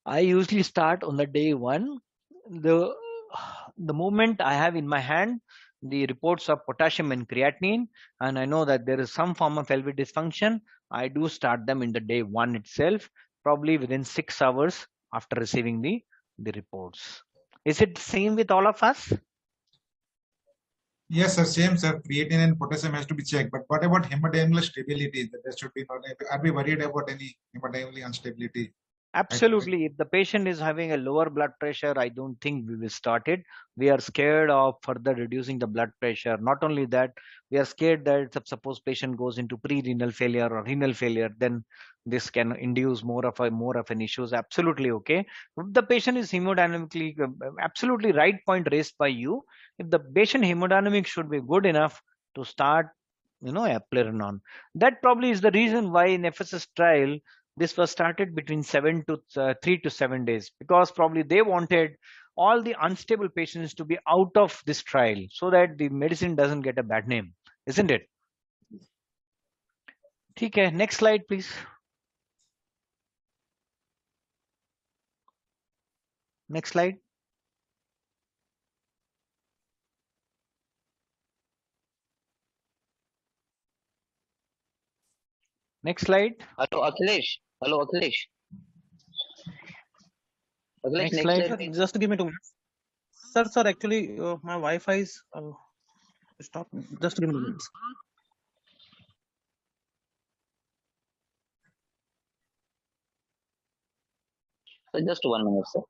I usually start on the day 1. The moment I have in my hand the reports of potassium and creatinine, and I know that there is some form of LV dysfunction, I do start them in the day 1 itself, probably within 6 hours after receiving the reports. Is it the same with all of us? Yes, sir. Same, sir. Creatinine and potassium has to be checked. But what about hemodynamic stability? That should be not. Are we worried about any hemodynamic instability? Absolutely. If the patient is having a lower blood pressure, I don't think we will start it. We are scared of further reducing the blood pressure. Not only that, we are scared that suppose patient goes into pre-renal failure or renal failure, then this can induce more of an issues. Absolutely okay. If the patient is hemodynamically, absolutely right point raised by you. If the patient hemodynamics should be good enough to start, eplerenone. That probably is the reason why in FSS trial, this was started between 3 to 7 days, because probably they wanted all the unstable patients to be out of this trial so that the medicine doesn't get a bad name, isn't it? Okay, next slide, please. Next slide. Next slide. Hello, Akhilesh. Hello, Akhilesh. Next slide. Just give me 2 minutes. Sir, actually, my Wi-Fi is stopped. Just give me 2 minutes. So just 1 minute, sir.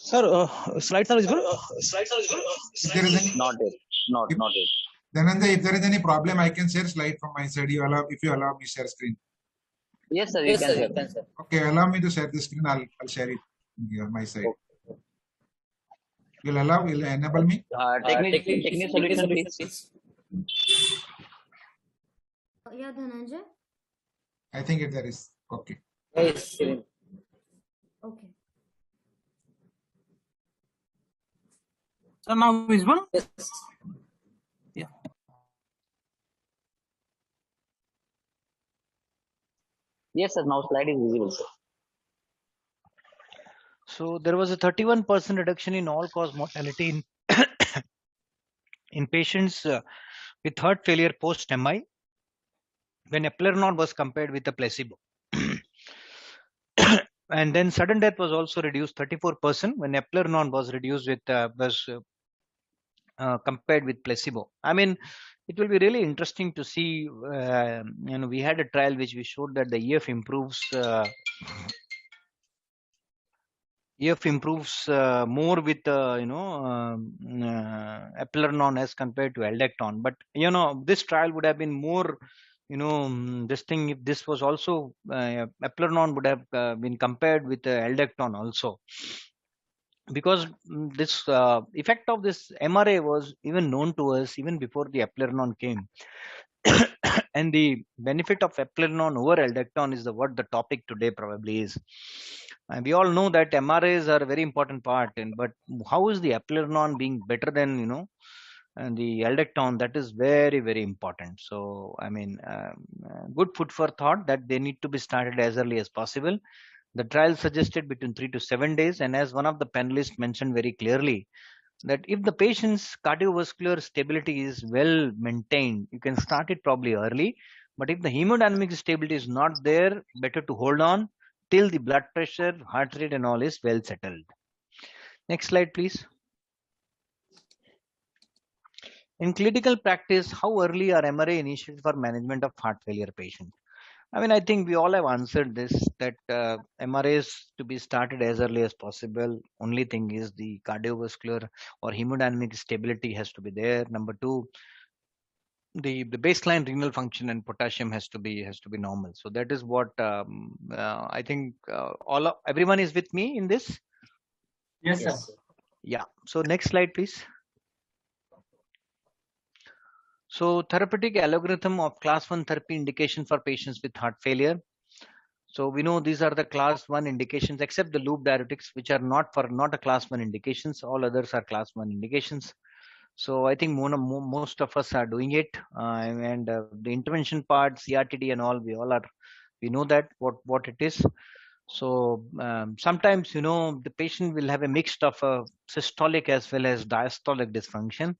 Sir, slides are visible? If there is any, Not it. Not it. Dhananjay, if there is any problem, I can share slide from my side. If you allow me share screen. Yes, sir. You can, sir. Okay, allow me to share the screen. I'll share it here my side. You'll enable me? Technical solution, please. Yeah, Dhananjay. I think there is. Okay. Okay. So now visible? Yes. Yeah. Yes, sir. Now slide is visible, sir. So there was a 31% reduction in all-cause mortality in in patients with heart failure post-MI when eplerenone was compared with a placebo. And then sudden death was also reduced 34% when eplerenone was reduced with compared with placebo. I mean, it will be really interesting to see. We had a trial which we showed that the EF improves. EF improves more with eplerenone as compared to aldactone. But this trial would have been more. This thing, if this was also eplerenone would have been compared with aldactone also, because this effect of this MRA was even known to us even before the eplerenone came. And the benefit of eplerenone over aldactone is what the topic today probably is. And we all know that MRAs are a very important part, but how is the eplerenone being better than and the aldactone? That is very, very important. So I mean, good food for thought that they need to be started as early as possible. The trial suggested between 3 to 7 days, and as one of the panelists mentioned very clearly, that if the patient's cardiovascular stability is well maintained, you can start it probably early. But if the hemodynamic stability is not there, better to hold on till the blood pressure, heart rate, and all is well settled. Next slide, please. In clinical practice, how early are MRA initiated for management of heart failure patients? I mean, I think we all have answered this, that MRAs to be started as early as possible. Only thing is the cardiovascular or hemodynamic stability has to be there. Number two, the baseline renal function and potassium has to be normal. So that is what I think everyone is with me in this. Yes, sir. Yeah. So next slide, please. So therapeutic algorithm of class 1 therapy indication for patients with heart failure. So we know these are the class 1 indications except the loop diuretics, which are not a class 1 indications. All others are class 1 indications. So I think most of us are doing it, and the intervention part, CRTD and all, we know that what it is. So sometimes the patient will have a mix of systolic as well as diastolic dysfunction.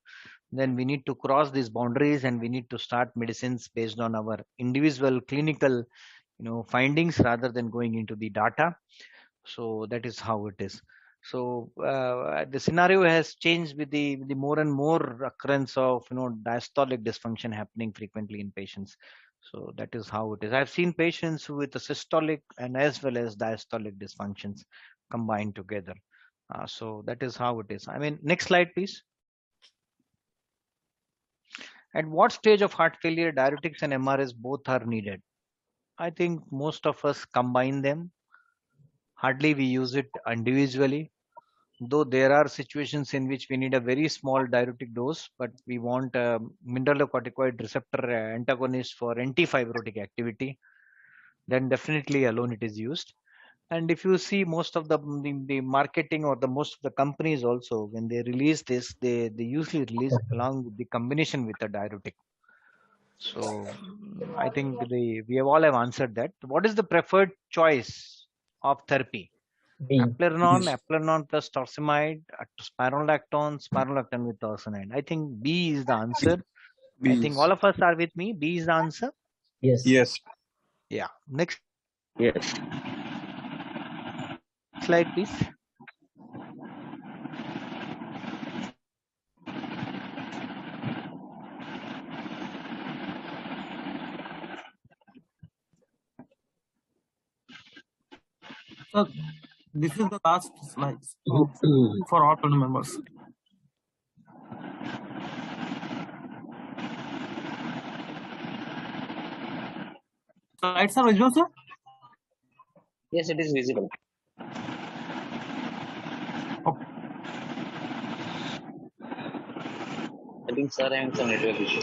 Then we need to cross these boundaries and we need to start medicines based on our individual clinical findings rather than going into the data. So that is how it is. So the scenario has changed with the more and more occurrence of diastolic dysfunction happening frequently in patients. So that is how it is. I've seen patients with a systolic and as well as diastolic dysfunctions combined together. So that is how it is. I mean, next slide, please. At what stage of heart failure diuretics and MRS both are needed? I think most of us combine them. Hardly we use it individually, though there are situations in which we need a very small diuretic dose, but we want a mineralocorticoid receptor antagonist for antifibrotic activity, then definitely alone it is used. And if you see most of the marketing or most of the companies also, when they release this, they usually release along with the combination with a diuretic. So I think we have all answered that. What is the preferred choice of therapy? Eplerenone plus torsemide, spironolactone with torsemide. I think B is the answer. I think all of us are with me. B is the answer. Yes. Yes. Yeah. Next Yes. slide, please. So this is the last slide for all members. Slides are visible, sir? Yes, it is visible. Okay. I think sir having some network issue.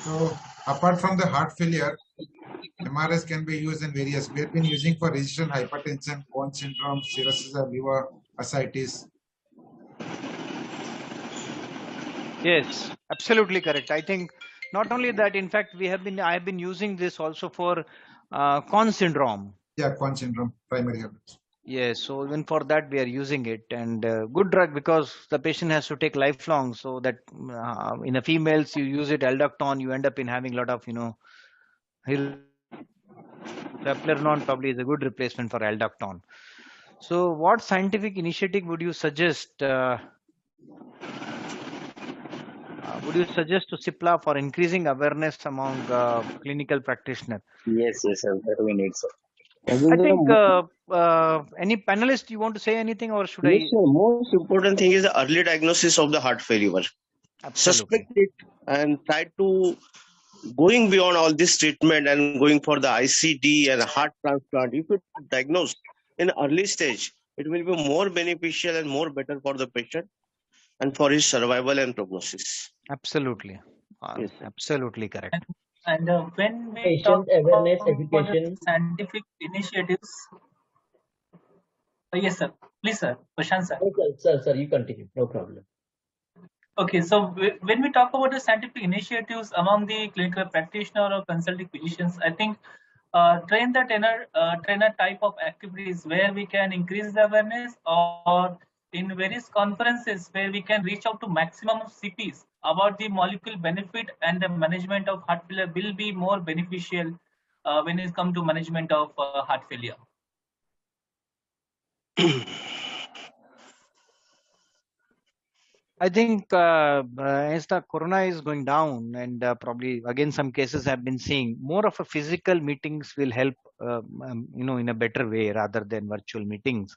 So apart from the heart failure, MRS can be used in various. We have been using for resistant hypertension, Cohen syndrome, cirrhosis of liver, ascites. Yes, absolutely correct. I think not only that, in fact, I have been using this also for Cohen syndrome. Yeah, Cohen syndrome, primary. Yes, so even for that we are using it, and good drug because the patient has to take lifelong. So that in a females you use it aldactone, you end up in having a lot of Replernon probably is a good replacement for aldactone. So what scientific initiative would you suggest? Would you suggest to CIPLA for increasing awareness among clinical practitioners? Yes, sir. That we need, sir. I think any panelist, you want to say anything, or should Yes, I? sir. Most important thing is the early diagnosis of the heart failure. Absolutely. Suspect it and try to going beyond all this treatment and going for the ICD and heart transplant. If it diagnosed in early stage, it will be more beneficial and more better for the patient and for his survival and prognosis. Absolutely. Yes, sir. Absolutely correct. And when we Patient talk awareness about the education. scientific initiatives, yes, sir. Please, sir. Prashant, sir. Sir, you continue. No problem. Okay, so when we talk about the scientific initiatives among the clinical practitioner or consulting physicians, I think trainer type of activities where we can increase the awareness, or in various conferences where we can reach out to maximum of CPs about the molecule benefit and the management of heart failure will be more beneficial when it comes to management of heart failure. I think as the corona is going down, and probably again some cases have been seeing more of a physical meetings will help, in a better way rather than virtual meetings.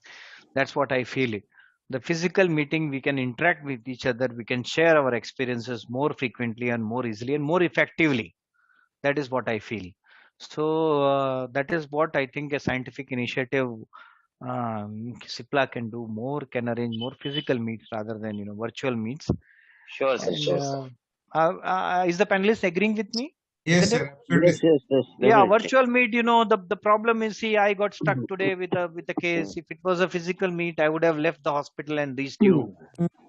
That's what I feel. It. The physical meeting, we can interact with each other, we can share our experiences more frequently and more easily and more effectively. That is what I feel. So that is what I think a scientific initiative CIPLA can do more, can arrange more physical meets rather than virtual meets. Sure, sir. And Sure, sir. is the panelist agreeing with me? Yes, Isn't sir. it? Absolutely. Yes. Yeah, Definitely. virtual meet. The problem is, see, I got stuck today with a case. If it was a physical meet, I would have left the hospital and reached you.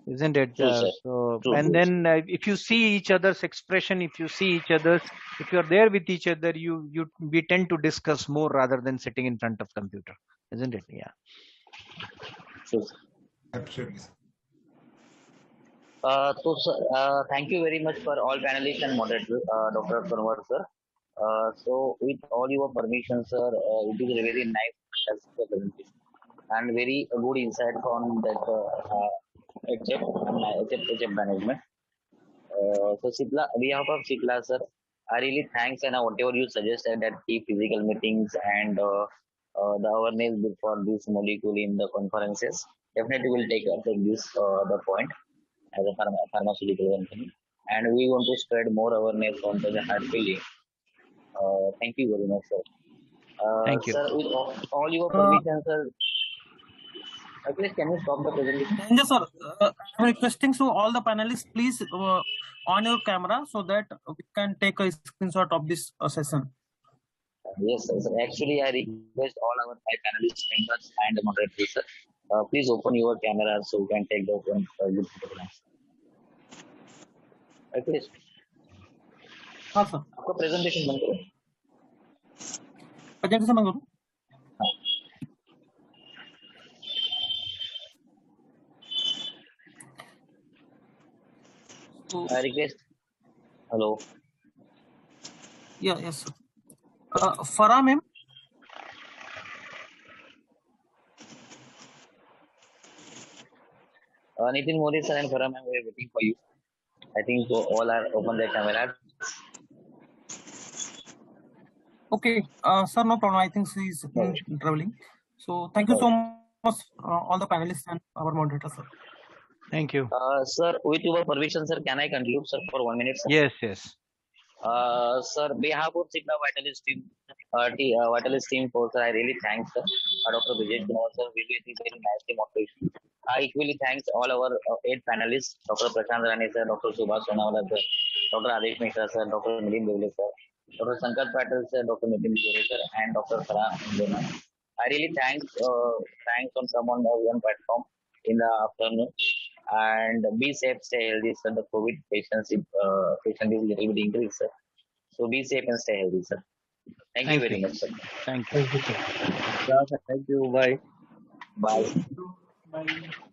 Isn't it? True, sir. So, True, and true, then if you see each other's expression, if you see each other's, if you're there with each other, we tend to discuss more rather than sitting in front of computer, isn't it? Yeah. True, sir. Absolutely. So, sir, thank you very much for all panelists and moderators, Dr. Kunwar, sir. So, with all your permission, sir, it is a very nice presentation and very good insight on that HF management. So, Sitla, on behalf of Sitla, sir, I really thanks, and whatever you suggested that key physical meetings and the awareness for this molecule in the conferences, definitely will take this the point as a pharmaceutical company, and we want to spread more awareness on the heart failure. Thank you very much, sir. Thank you. Sir, with all your permission, sir, please can you stop the presentation? Yes, sir. I'm requesting to all the panelists, please on your camera so that we can take a screenshot of this session. Yes, sir. Actually, I request all our 5 panelists, members, and the moderators, sir. Please open your camera so we can take the open good photographs. Okay. हाँ sir. आपका presentation बंद करो. Presentation बंद करो. I request. Hello. Yeah, yes, sir. Farah ma'am. Nitin Modi sir and Farah ma'am, we are waiting for you. I think so all are open their cameras. Okay, sir, no problem. I think she is traveling. So thank you so much, all the panelists and our moderator, sir. Thank you. Sir, with your permission, sir, can I conclude, sir, for 1 minute? Sir? Yes. Sir, behalf of Sigma Vitalist team, Vitalist team force, I really thanks Dr. Brajesh Kumar sir. Really, it is very nice motivation. I equally thanks all our 8 panelists, Dr. Prashant Rane sir, Dr. Subhash Sonawala sir, Dr. Adesh Mishra sir, Dr. Nilin Devle sir, Dr. Sankat Patel sir, Dr. Nitin Gore sir, and Dr. Farah Indona. I really thanks on come on one platform in the afternoon. And be safe, stay healthy, sir. The COVID patient is little bit increased, sir. So be safe and stay healthy, sir. Thank you very much, sir. Thank you. Yeah, thank you. Bye. Bye. Bye.